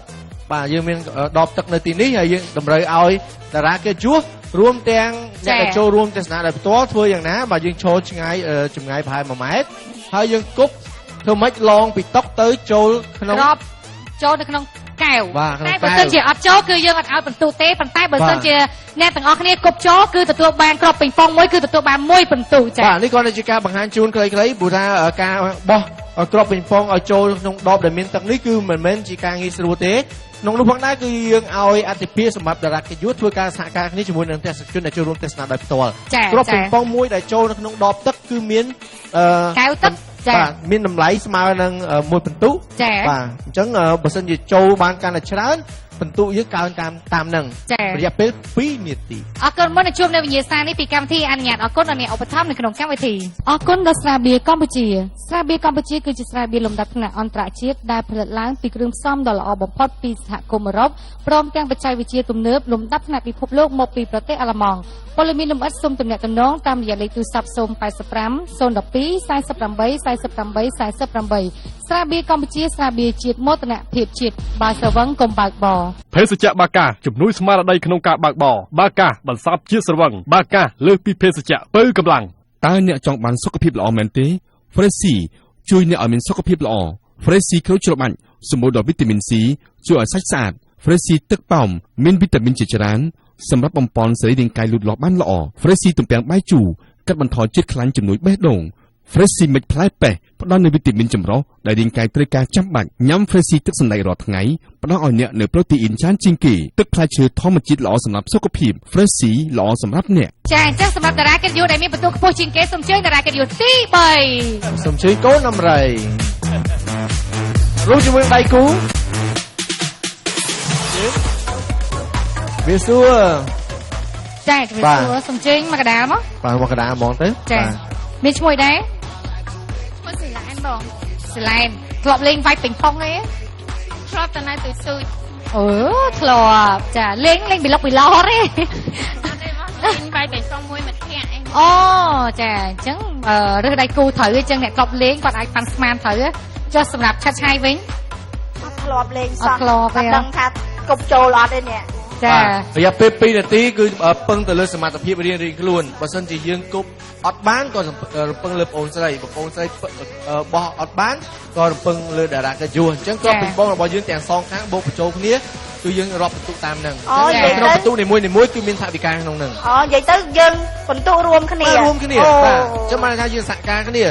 C: បាទយើងមានដបទឹកនៅទីនេះហើយយើងតម្រូវឲ្យតារាកិត្តិយសរួមទាំងអ្នកដែលចូលរួមទស្សនាដោយផ្ទាល់ធ្វើយ៉ាងណាបាទយើងឈរឆ្ងាយចម្ងាយប្រហែល1ម៉ែត្រហើយយើងគប់ធ្វើម៉េចឡងពីតុទៅចូលក្នុង
A: គ្រាប់ចូលនៅក្នុងកែវតែបើសិនជាអត់ចូលគឺយើងអត់ឲ្យបន្ទុទេប៉ុន្តែបើសិនជាអ្នកទាំងអស់គ្នាគប់ចូលគឺទទួលបានគ្រាប់ពេញប៉ុងមួយគឺទទួលបាន1ពិន្ទុចា៎
C: បាទនេះគាត់ជាការបង្ហាញជូនខ្លីៗព្រោះថាការបោះគ្រាប់ពេញប៉ុងឲ្យចូលក្នុងដបដែលមានទឹកនេះគឺមិនមែនជាការងាយស្រួលទេក្នុងនោះផងដែរគឺយើងឲ្យអធិភាពសម្រាប់តារាកិត្តិយសធ្វើការសហការគ្នាជាមួយនឹងទស្សនិកជនដែលចូលរួមទស្សនាដោយផ្ទាល់គ្រាប់ពេញប៉ុងមួយដែលចូលនៅក្នុងដបទឹកគឺមានក
A: ែវទឹក
C: បាទមានតម្លៃស្មើនឹង1ពិន្ទុបាទអញ្ចឹងបើសិនជាចូលបានកាន់តែច្រើន បន្ទុកយើងកើនតាមនឹងរយៈពេល2នាទី
A: អរគុណមុននឹងជួបនៅវិញ្ញាសានេះពីកម្មវិធីអនុញ្ញាតអរគុណដល់អ្នកឧបត្ថម្ភនៅក្នុងកម្មវិធីអរគុណដល់ស្រាបៀរកម្ពុជាស្រាបៀរកម្ពុជាគឺជាស្រាបៀរលំដាប់ថ្នាក់អន្តរជាតិដែលផលិតឡើងពីគ្រឿងផ្សំដ៏ល្អបំផុតពីសហគមន៍អឺរ៉ុបព្រមទាំងបច្ចេកវិទ្យាទំនើបលំដាប់ថ្នាក់ពិភពលោកមកពីប្រទេសអាល្លឺម៉ង់ព័ត៌មានលម្អិតសូមទំនាក់ទំនងតាមរយៈលេខទូរស័ព្ទ085 012 48 48 48ស្រាបៀរកម្ពុជាស្រាបៀរជាតិមោទនភាពជាតិបើស្រវឹងកុំបើកបរ
G: ភេសជ្ជៈបាកាជំនួយស្មារតីក្នុងការបើកបរបាកាបន្សាបជាតិស្រវឹងបាកាលើសពីភេសជ្ជៈពៅកម្លាំងតើអ្នកចង់បានសុខភាពល្អមែនទេ Freshie ជួយអ្នកឲ្យមានសុខភាពល្អ Freshie ក្រូចច្របាច់សម្បូរដោយវីតាមីន C ជួយឲ្យសាច់ស្អាត Freshie ទឹកប៉ោមមានវីតាមីនជាច្រើនសម្រាប់បំពេញសរីរាង្គកាយលូតលាស់បានល្អ Freshie ទំពាំងបាយជូរកាត់បន្ថយជាតិខ្លាញ់ជំនួយបេះដូង Freshie មិចផ្លែប៉េះផ្ដល់នូវវីតាមីនចម្រុះដែលរាងកាយត្រូវការចាំបាច់ញ៉ាំ Freshie ទឹកសណ្តែករាល់ថ្ងៃផ្ដល់ឲ្យអ្នកនូវប្រូតេអ៊ីនច្រើនជាងគេទឹកផ្លែឈើធម្មជាតិល្អសម្រាប់សុខភាព Freshie ល្អសម្រាប់អ្នក
A: ចាអញ្ចឹងសម្រាប់តារាកិត្តិយសដែលមានបន្ទុកខ្ពស់ជាងគេសូមជើញតារាកិត្តិយសទី3
C: សូមជើញកូនដំរីរួមជាមួយដៃគូវាសួរ
A: ចាវាសួរសូមជើញមកកដាលមក
C: បាទមកកដាលហ្មងទៅ
A: ចាមានឈ្មោះដែរឈ្មោះសិឡានបងសិឡានធ្លាប់លេងវាយពេញប៉ុងទេធ្លាប់តែនៅទៅស៊ូចអូធ្លាប់ចាលេងពីឡុកពីឡោទេលេងវាយពេញប៉ុងមួយមិត្តភ័ក្ដិអូចាអញ្ចឹងរើសដៃគូត្រូវអញ្ចឹងអ្នកធ្លាប់លេងគាត់អាចប៉ាន់ស្មានត្រូវចុះសម្រាប់ឆាត់ឆាយវិញ
F: អត់ធ្លាប់លេងសោះអត់ដឹងថាគប់ចូលអត់ទេអ្នក
C: ចារយៈពេល2នាទីគឺពឹងទៅលើសមត្ថភាពរៀនខ្លួនបើសិនជាយើងគប់អត់បានក៏រំពឹងលើបងប្អូនស្រីបោះអត់បានក៏រំពឹងលើតារាកិត្តិយសអញ្ចឹងគ្រាប់ពីបងរបស់យើងទាំងសងខាងបូកបញ្ចូលគ្នាគឺយើងរាប់បន្ទុកតាមនឹងក្នុងបន្ទុកនីមួយៗគឺមានថវិកាក្នុងនឹង
F: និយាយទៅយើងបន្ទុករួមគ្នា
C: បាទអញ្ចឹងបានថាយើងសហការគ្នាយើង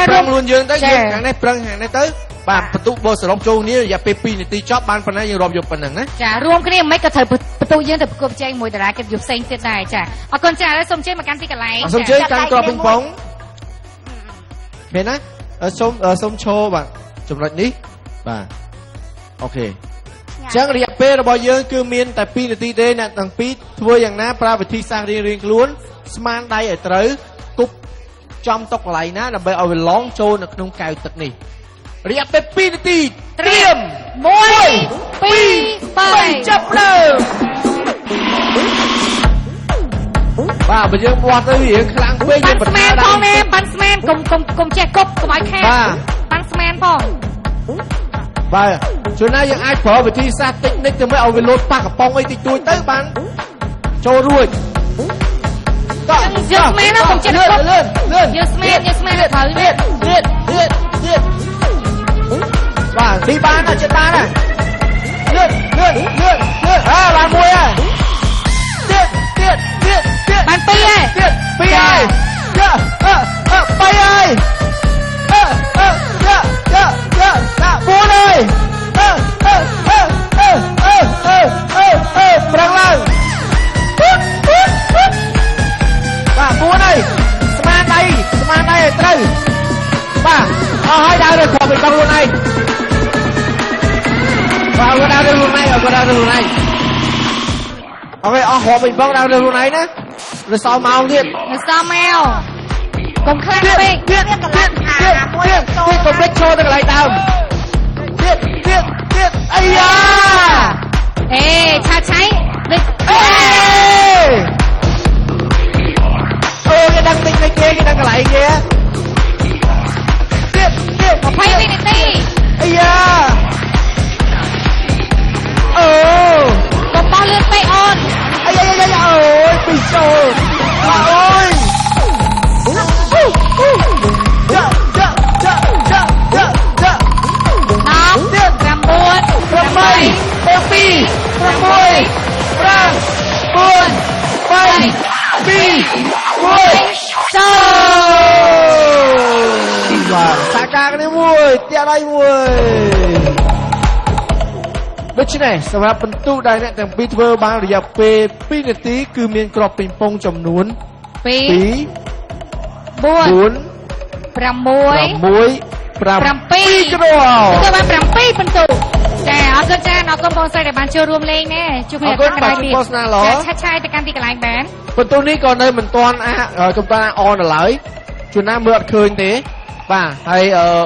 C: ប្រឹងខ្លួនយើងទៅយើងខាងនេះប្រឹងខាងនេះទៅបាទបន្ទុកបោះសរុបចូលគ្នារយៈពេល2នាទីចប់បានប៉ុណ្ណាយើងរាប់យកប៉ុណ្ណឹងណា
A: ចារួមគ្នាមិនក៏ត្រូវបន្ទុកយើងទៅប្រគប់ចែងមួយតារាកិត្តិយសផ្សេងទៀតដែរចាអរគុណចាឥឡូវសូមជើញមកកាន់ទីកន្លែង
C: សូមជើញកាន់គ្រាប់ពីងប៉ុងមែនណាសូមឈរបាទចំណុចនេះបាទអូខេអញ្ចឹងរយៈពេលរបស់យើងគឺមានតែ2នាទីទេអ្នកទាំងពីរធ្វើយ៉ាងណាប្រើវិធីសាស្ត្ររៀងខ្លួនស្មានដៃឲ្យត្រូវគប់ចំតុកកន្លែងណាដើម្បីឲ្យវាឡងចូលនៅក្នុងកែវទឹកនេះរយៈពេល2នាទីត្រៀម1 2 3ចាប់លើបាទបើយើងវាស់ទៅវាខ្លាំងពេក
A: យើងបន្ថែមផងណាប៉ាន់ស្មានកុំចេះគប់កុំឲ្យខាតប៉ាន់ស្មានផង
C: បាទជួនណាយើងអាចប្រើវិធីសាស្ត្រតិចនិចទៅមិនឲ្យវាលោតប៉ះកំប៉ុងអីតិចតួចទៅបានចូលរួច
A: យើងស្មានណាកុំចេះគប់យើងស្មានត្រូវ
C: ទៀតបាទទីបានចិត្តបានណាលឿនបានមួយហើយទៀត
A: បាន2ហើយ
C: ទៀត2ហើយ3ហើយ4ហើយប្រឹងឡើងបាទ4ហើយស្មានដៃឲ្យត្រូវបាទអស់ហើយដើរទៅគ្រាប់ពីបងខ្លួនឯងបាទដើរទៅខ្លួនឯងអូខេអស់គ្រាប់ពីបងដើរទៅខ្លួនឯងណារសល់ម៉ោងទៀត
A: រសល់ម៉ោងកុំខ្លាំងពេក
F: ទៀតកន្លែងមួយក
C: ុំភ្លេចចូលទៅកន្លែងដើមទៀតអាយ៉ា
A: ឆាឆៃនេះ
C: គេដឹងតិចគេដឹងកន្លែងគេទៀត
A: 20វិនាទី
C: អាយ៉ា
A: កុំបោះលឿនពេកអូន
C: អាយ៉ាអូយពីចូលអូយសាកាគ្នាមួយទៀតដៃមួយដូច្នេះសម្រាប់បន្ទុកដែលអ្នកទាំងពីរធ្វើបានរយៈពេល2នាទីគឺមានគ្រាប់ពីងប៉ុងចំនួន
A: 2 4 6 7 7
C: 7គ្រាប់
A: ធ្វើបាន7បន្ទុក ចាអរគុណចាអរគុណបងស្រីដែលបានចូលរួមលេងណាជួបគ្នាថ្ងៃក្រោយទៀតឆាយទៅកាន់ទីកន្លែងបាន
C: បន្ទូនេះក៏នៅមិនទាន់កំតាអនឡើយជួនណាមើលអត់ឃើញទេបាទហើយ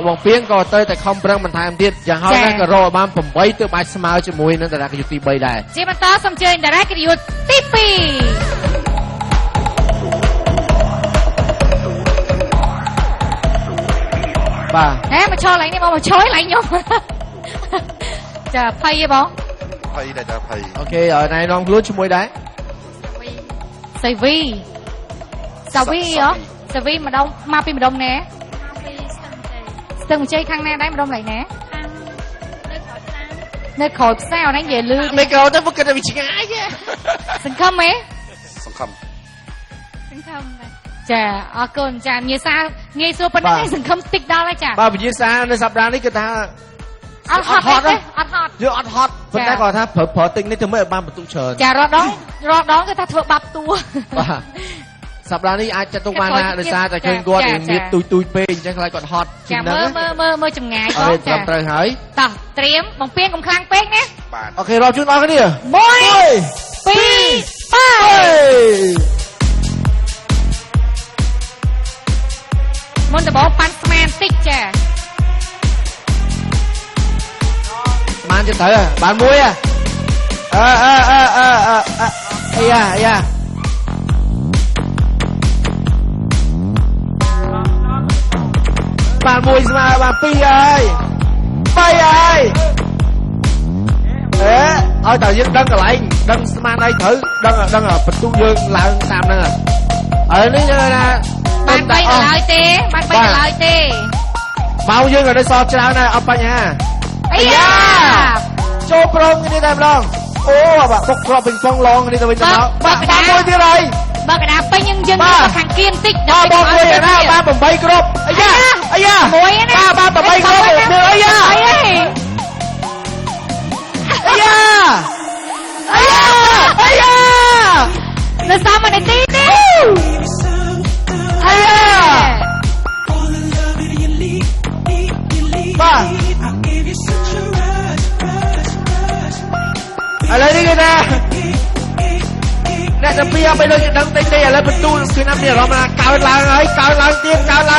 C: បងពីងក៏ទៅតែខំប្រឹងបន្ថែមទៀតយ៉ាងហោចណាស់ក៏រកបាន8ទើបអាចស្មើជាមួយនឹងតារាកិត្តិយសទី3ដែរ
A: ជាបន្តសូមអញ្ជើញតារាកិត្តិយសទី2
C: បាទ
A: ហេមកឈរឡើងនេះបងមកឈរឡើងខ្ញុំចាភ័យទេបង
D: ភ័យដែរភ័យ
C: អូខេឲ្យណៃនាំខ្លួនជាមួយដែរ
A: សាវីសាវីម្ដងមកពីម្ដងណាស្ទឹងជ័យខាងណាដែរម្ដងឡៃណានៅក្រោយផ្សារហ្នឹងនិយាយលឺ
C: មិនក្រោយទៅគិតថាវាឆ្ងាយ
A: សង្ឃឹមហ៎
D: សង្ឃឹម
A: ចាអរគុណចាញាសាងាយស្រួលប៉ុណ្ណឹងសង្ឃឹមតិចដល់ហើយចា
C: បាទវិញ្ញាសានៅសប្តាហ៍នេះគឺថា
A: អត់ហត់ទេអត់ហត់
C: យើងអត់ហត់ប៉ុន្តែគាត់ថាប្រើទិញនេះធ្វើម៉េចឲ្យបានបន្ទុកច្រើន
A: ចារាល់ដងគឺថាធ្វើបាប់តួ
C: បាទសប្តាហ៍នេះអាចចាត់ទុកបានណាដោយសារតែឃើញគាត់មានទូចពេកអញ្ចឹងខ្លាចគាត់ហត់
A: ជាងហ្នឹងមើលចម្ងាយផង
C: ចាត្រូវហើយ
A: តោះត្រៀមបងពៀងកុំខ្លាំងពេកណា
C: បាទអូខេរាប់ជូនអរគ្នា
A: 1 2 3មុនដំបូងប៉ាន់ស្មានតិចចា
C: បានទៅត្រូវបានមួយអាយ៉ាបានមួយស្មើបាន2ហើយ3ហើយឲ្យតែយើងដឹងកន្លែងដឹងស្មានអីត្រូវដឹងបន្ទុកយើងឡើងតាមហ្នឹងហើយនេះយើងថា
A: បាន3ដល់ហើយទេបាន3ដល់ហើយទេ
C: មកយើងក៏នៅសល់ច្រើនដែរអត់បញ្ហា
A: អាយ៉ា
C: ចូលប្រងគ្នាតែម្ដងអូបាទបុកគ្រាប់ពេញប៉ុងឡងគ្នាទៅវិញទៅមកបាទបានមួយទៀតហើយ
A: បើកណ្ដាពេញយើងខាងគៀនតិច
C: ដល់បងមួយណាបាន8គ្រាប់អាយ៉ា
A: មួយណា
C: បាន8គ្រាប់អាយ៉ា
A: នៅសាមនាទីទេ
C: អាយ៉ាបាទឥឡូវនេះគេថាអ្នកទៅពីអត់បីដូចដឹងតិចទេឥឡូវបន្ទូលគឺណាមានអារម្មណ៍ថាកើនឡើងហើយកើនឡើងទៀតលឿនឡ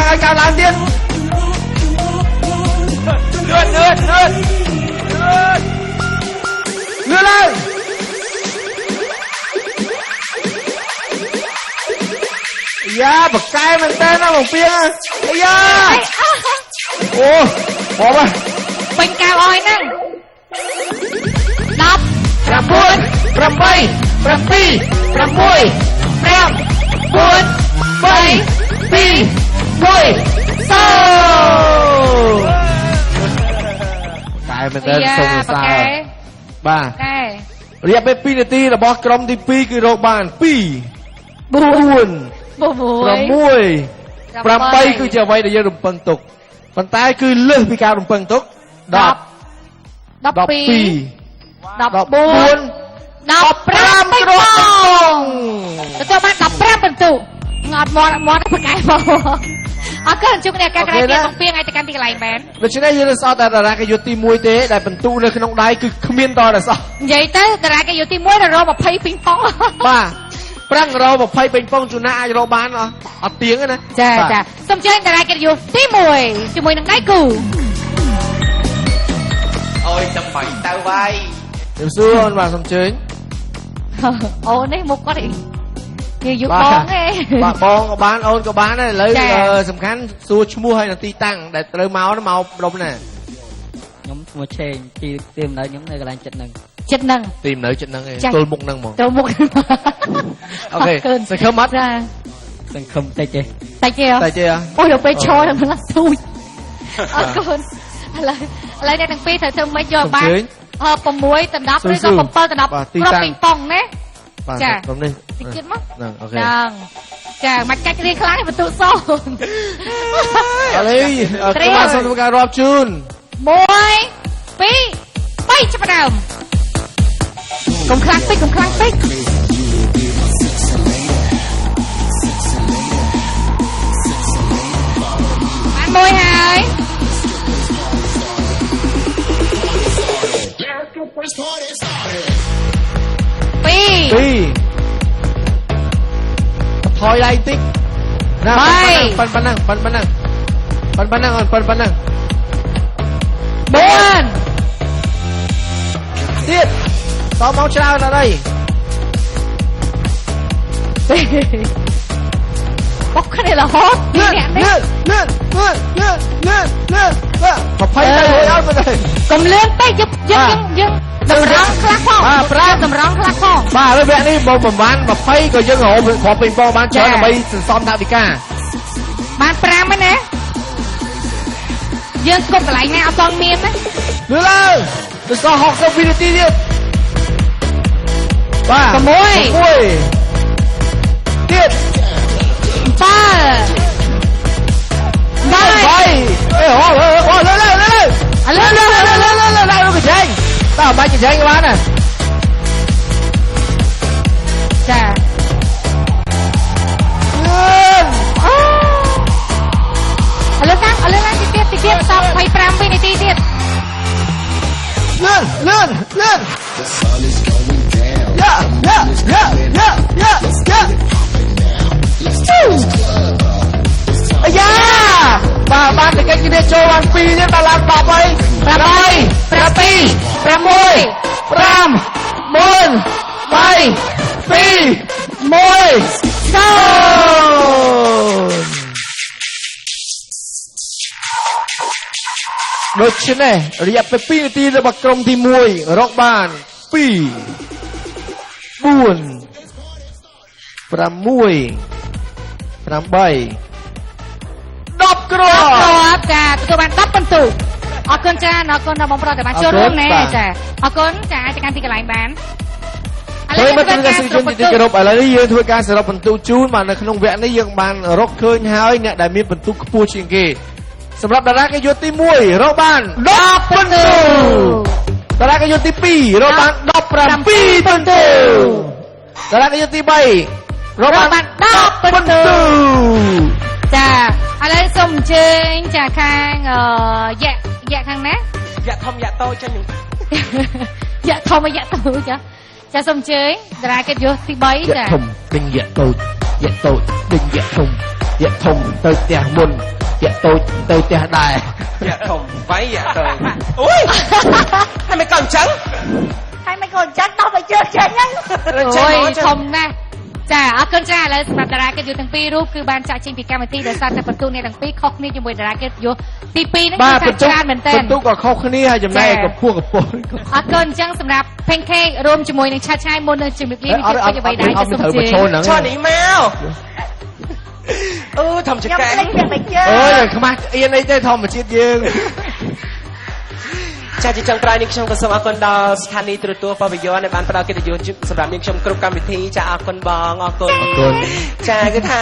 C: ើង
A: យ៉ាបកែមែនតើណាបងពីងអាយ៉ា
C: អូបង
A: ពេញកៅអោយហ្នឹង10 9 8 7 6 5 4 3 2 1 សូ
C: កែមែនតើសូមសរសើរបាទរយៈពេល2នាទីរបស់ក្រុមទី2គឺរកបាន2 4 6 8គឺជាអ្វីដែលយើងរំពឹងទុកប៉ុន្តែគឺលើសពីការរំពឹងទុក10 12 14 15
A: គ្រាប់ទទួលបាន15បន្ទុកអត់មាត់ប្រកែបងអរគុណជួបគ្នាការក្រោយទៀតបងពីងឲ្យទៅកាន់ទីកន្លែងមែន
C: ដូច្នេះយើងនឹងសល់តែតារាកិត្តិយសទី1ទេដែលបន្ទុកនៅក្នុងដៃគឺគ្មានតតែសោះ
A: និយាយទៅតារាកិត្តិយសទី1រក20ពីងប៉ុង
C: បាទប្រាំងរក20ពេញប៉ុងជួនណាអាចរកបានអត់ទៀងទេណា
A: ចាសូមជើញតារាកិត្តិយសទី1ជាមួយនឹងដៃគូ
J: អូយចាំបាញ់ទៅវាយ
C: ជំសួរអូនបាទសូមជើញ
A: អូននេះមុខគាត់គេយកបងទេ
C: បាទបងក៏បានអូនក៏បានដែរឥឡូវសំខាន់សួរឈ្មោះហើយនឹងទីតាំងដែលត្រូវមកដុំណា
K: ខ្ញុំឈ្មោះឆេងទីមនៅខ្ញុំនៅកន្លែងចិត្តហ្នឹង
C: ទីមនៅចិត្តហ្នឹងឯងទល់មុខហ្នឹងហ្មង
A: ទល់មុខ
C: អូខេសង្ឃឹមអត់
A: ចា
K: សង្ឃឹមតិចទេ
A: អូយដល់ពេលឈរដល់មិនស៊ូចអរគុណឥឡូវអ្នកទាំងពីរត្រូវធ្វើម៉េចយកបាន6 ទៅ 10 ឬក៏7 ទៅ 10គ្រប់ពីងប៉ុងណា
C: ចាខ្ញុំនេះ
A: តិចទៀតមក
C: ហ្នឹងអូខេ
A: ចាមិនកាច់រៀងខ្លាំងបន្ទុកសូន
C: ឥឡូវខ្ញុំបានសូមធ្វើការរាប់ជូន
A: 1 2 3ចាប់ដើមកុំខ្លាំងពេកបានមួយហើយ
C: ថយដៃតិចណាប៉ុណ្ណឹង4 ទៀតតមកច្រើនអត់អី
A: បុកគ្នារហូតពីអ្នកនេះ
C: លឿន20ទៅអត់ទៅ
A: កុំលឿនពេកយើងតម្រង់ខ្លះផងតម្រង់ខ្លះផង
C: បាទឥឡូវវគ្គនេះបងប្រហែល20ក៏យើងរហូតគ្រាប់ពេញបងបានច្រើនដើម្បីសន្សំថវិកា
A: បាន5ហ្នឹងណាយើងគប់កន្លែងណាអត់តមានណា
C: លឿនឡើងទៅសល់60វិនាទីទៀតបាទ
A: 6
C: ទៀត
A: 7 8
C: អេអូលើកចេញតើបាច់ចេញក៏បានណា
A: ចាឥឡូវឡើងតិចទៀតសល់25វិនាទីទៀត
C: លឿនអាយ៉ាបាទតែកិច្ចគ្នាចូលបាន2ទៀតដល់ឡើង10ហើយ
A: 8 7 6 5 4 3 2 1ដូច្នេះរយៈពេល2នាទីរបស់ក្រុមទី1រកបាន2 4 6 8 10គ្រាប់ចាទទួលបាន10ពិន្ទុអរគុណច្រើនអរគុណដល់បងប្រុសដែលបានចូលរួមណាចាអរគុណចាអាចទៅកាន់ទីកន្លែងបាន
C: ឥឡូវមកធ្វើការសិក្សាទីគោរពឥឡូវនេះយើងធ្វើការសរុបពិន្ទុជូនបាទនៅក្នុងវគ្គនេះយើងបានរកឃើញហើយអ្នកដែលមានពិន្ទុខ្ពស់ជាងគេសម្រាប់តារាកិច្ចយុទ្ធទី1រកបាន10ពិន្ទុតារាកិច្ចយុទ្ធទី2រកបាន17ពិន្ទុតារាកិច្ចយុទ្ធទី3រកបាន10ពិន្ទុ
A: ចាឥឡូវសូមអញ្ជើញចាខាងយ៉ាក់ខាងណា
B: យ៉ាក់ធំយ៉ាក់តូចចាខ្ញុំ
A: យ៉ាក់ធំយ៉ាក់តូចចាសូមអញ្ជើញតារាកិច្ចយុទ្ធទី3ចា
C: យ៉ាក់ធំដេញយ៉ាក់តូចយ៉ាក់តូចដេញយ៉ាក់ធំយ៉ាក់ធំទៅផ្ទះមុនយ៉ាក់តូចទៅផ្ទះដែរ
B: យ៉ាក់ធំវាយយ៉ាក់តូចអូយហើយមិនក៏អញ្ចឹង
F: ដល់ទៅជើងចេញហ្នឹង
A: អូយធំណាស់ចាអរគុណចាឥឡូវសម្រាប់តារាកិត្តិយសទាំងពីររូបគឺបានចាក់ចេញពីកម្មវិធីដោយសារតែបន្ទុកអ្នកទាំងពីរខុសគ្នាជាមួយតារាកិត្តិយសទី2នេះគឺច្រើនមែនតើ
C: បន្ទុកក៏ខុសគ្នាហើយចំណែកក៏ពោះកពុះ
A: អរគុណអញ្ចឹងសម្រាប់ Pancake រួមជាមួយនឹងឆាឆាយមុននឹងជំរាបលានេះគឺអ្វីដែរជាសុំជេរ
B: ឈរនេះមកអូធម្មជាតិ
C: អូយខ្មាស់អៀនអីទេធម្មជាតិយើង
B: ចាជាចុងក្រោយនេះខ្ញុំក៏សូមអរគុណដល់ស្ថានីយ៍ទូរទស្សន៍បរិយាដែលបានផ្ដល់កិត្តិយសសម្រាប់នាងខ្ញុំគ្រប់កម្មវិធីចាអរគុណបងអរគុណចាគឺថា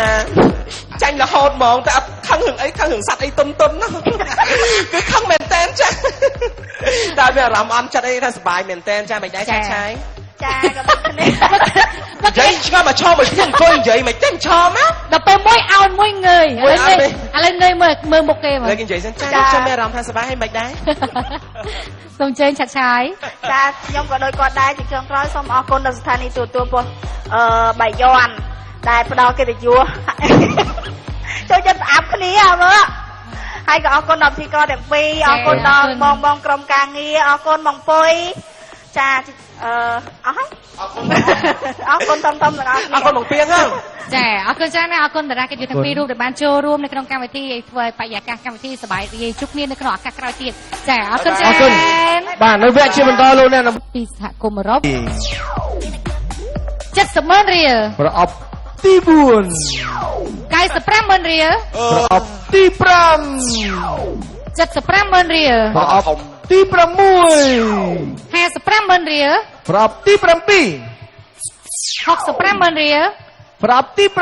B: ចាញ់រហូតហ្មងតែអត់ខឹងរឿងអីខឹងរឿងសัตว์អីតុនណាគឺខឹងមែនតែនចាតែវាអារម្មណ៍អន់ចិត្តអីថាសុបាយមែនតែនចាមិនដែរឆាឆាយ
F: ចាក៏មិនគ្នា
B: និយាយឆ្ងល់មកឈរមកខ្ញុំអង្គុយនិយាយមិនទេឈរមក
A: ដល់ពេលមួយអោនមួយងើយឥឡូវងើយមើលមុខគេមក
B: លើគេនិយាយសិនចាខ្ញុំមានអារម្មណ៍ថាសុបាយហើយមិនដែរ
A: សូមជើញឆាត់ឆាយ
F: ចាខ្ញុំក៏ដូចគាត់ដែរជាចុងក្រោយសូមអរគុណដល់ស្ថានីយ៍ទូរទស្សន៍បាយ័នដែលផ្ដល់កិត្តិយសចូលចិត្តស្អាប់គ្នាមើលហើយក៏អរគុណដល់ទីកទាំងពីរអរគុណដល់បងក្រុមការងារអរគុណបងពុយចាអស់ហើយអរគុណធំទាំងអស់
B: អរគុណបងពីងហ្នឹង
A: ចាអរគុណច្រើនណាស់អរគុណតារាកិត្តិយសទាំងពីររូបដែលបានចូលរួមនៅក្នុងកម្មវិធីឲ្យធ្វើបរិយាកាសកម្មវិធីសប្បាយរីករាយជួបគ្នានៅក្នុងឱកាសក្រោយទៀតចាអរគុណច្រើន
C: បាទនៅវគ្គជាបន្តលោកអ្នក
A: ពីសហគមន៍អឺរ៉ុប70,000រៀល
C: ប្រអប់ទី4
A: 95,000រៀល
C: ប្រអប់ទី5
A: 75,000រៀល
C: ប្រអប់ទី6
A: 55,000រៀល
C: ប្រអប់ទី7
A: 65,000រៀល
C: ប្រអប់ទី8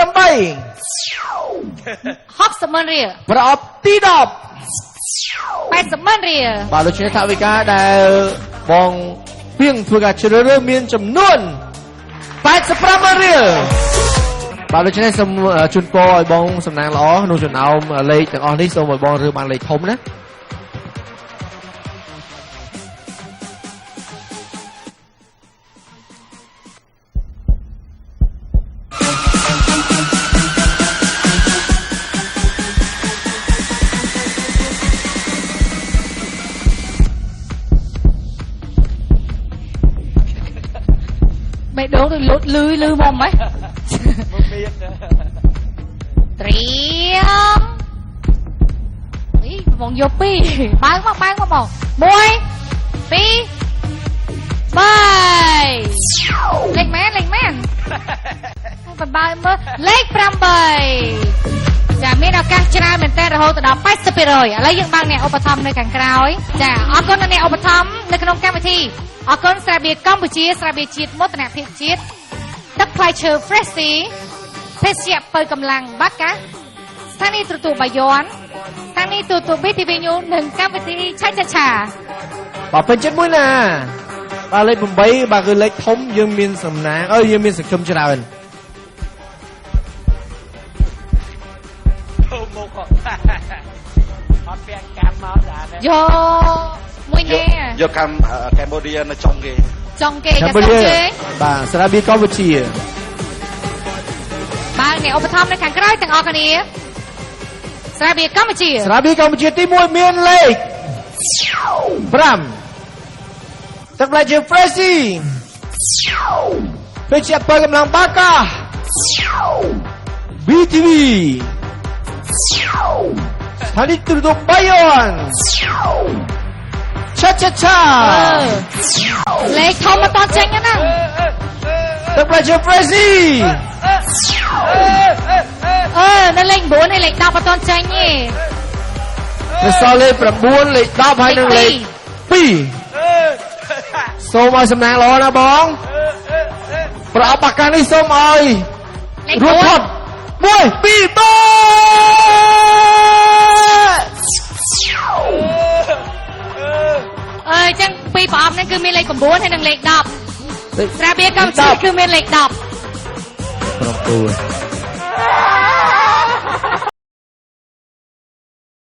A: 60,000រៀល
C: ប្រអប់ទី10
A: 80,000រៀល
C: បាទលោកជាថវិកាដែលបងពីងធ្វើការជ្រើសរើសមានចំនួន85,000រៀលបាទដូច្នេះសូមជូនពរឲ្យបងសំណាងល្អក្នុងចំណោមលេខទាំងអស់នេះសូមឲ្យបងរើសបានលេខធំណា
A: đổ tôi lút lư mồm ấy triếm ý mong vô pi bán một môi pi bay lên mén phần bay mơ lên pram bayចាមានឱកាសច្រើនមែនតើរហូតដល់ 80% ឥឡូវយើងបើកអ្នកឧបត្ថម្ភនៅខាងក្រោយចាអរគុណដល់អ្នកឧបត្ថម្ភនៅក្នុងកម្មវិធីអរគុណស្រាបៀរកម្ពុជាស្រាបៀរជាតិមោទនភាពជាតិទឹកផ្លែឈើ Freshie ភេសជ្ជៈបើកម្លាំងបាកាស្ថានីយ៍ទូរទស្សន៍បាយ័នស្ថានីយ៍ទូរទស្សន៍ BTV News និងកម្មវិធីឆាឆា
C: បើពេញចិត្តមួយណាបាទលេខ8បាទគឺលេខធំយើងមានសំណាងយើងមានសង្ឃឹមច្រើន
E: មុខអត់ពាក់កាំមកដែរ
A: យកមួយនេះ
D: យកកម្ពុជានៅចុងគេ
A: ចាសុំជេ
C: បាទស្រាបៀរកម្ពុជា
A: បាទអ្នកឧបត្ថម្ភនៅខាងក្រោយទាំងអស់គ្នាស្រាបៀរកម្ពុជា
C: ទី1មានលេខ5ទឹកផ្លែឈើ Freshie ពេជ្របើកម្លាំងបាកា BTV ស្ថានីយ៍ទូរទស្សន៍បាយ័នឆា
A: លេខធំមកតចេញណា
C: ទឹកផ្លែឈើ Freshie
A: នៅលេខ9ហើយលេខ10មកតចេញទេ
C: នៅសល់លេខ9លេខ10ហើយនឹងលេខ2សូមឲ្យសំណាងល្អណាបងប្រអប់បាកានេះសូមឲ្យរួចផុត1 2 3
A: ចឹងពីប្រអប់ហ្នឹងគឺមានលេខ9ហើយនិងលេខ10ស្រាបៀរកម្ពុជាគឺមានលេខ10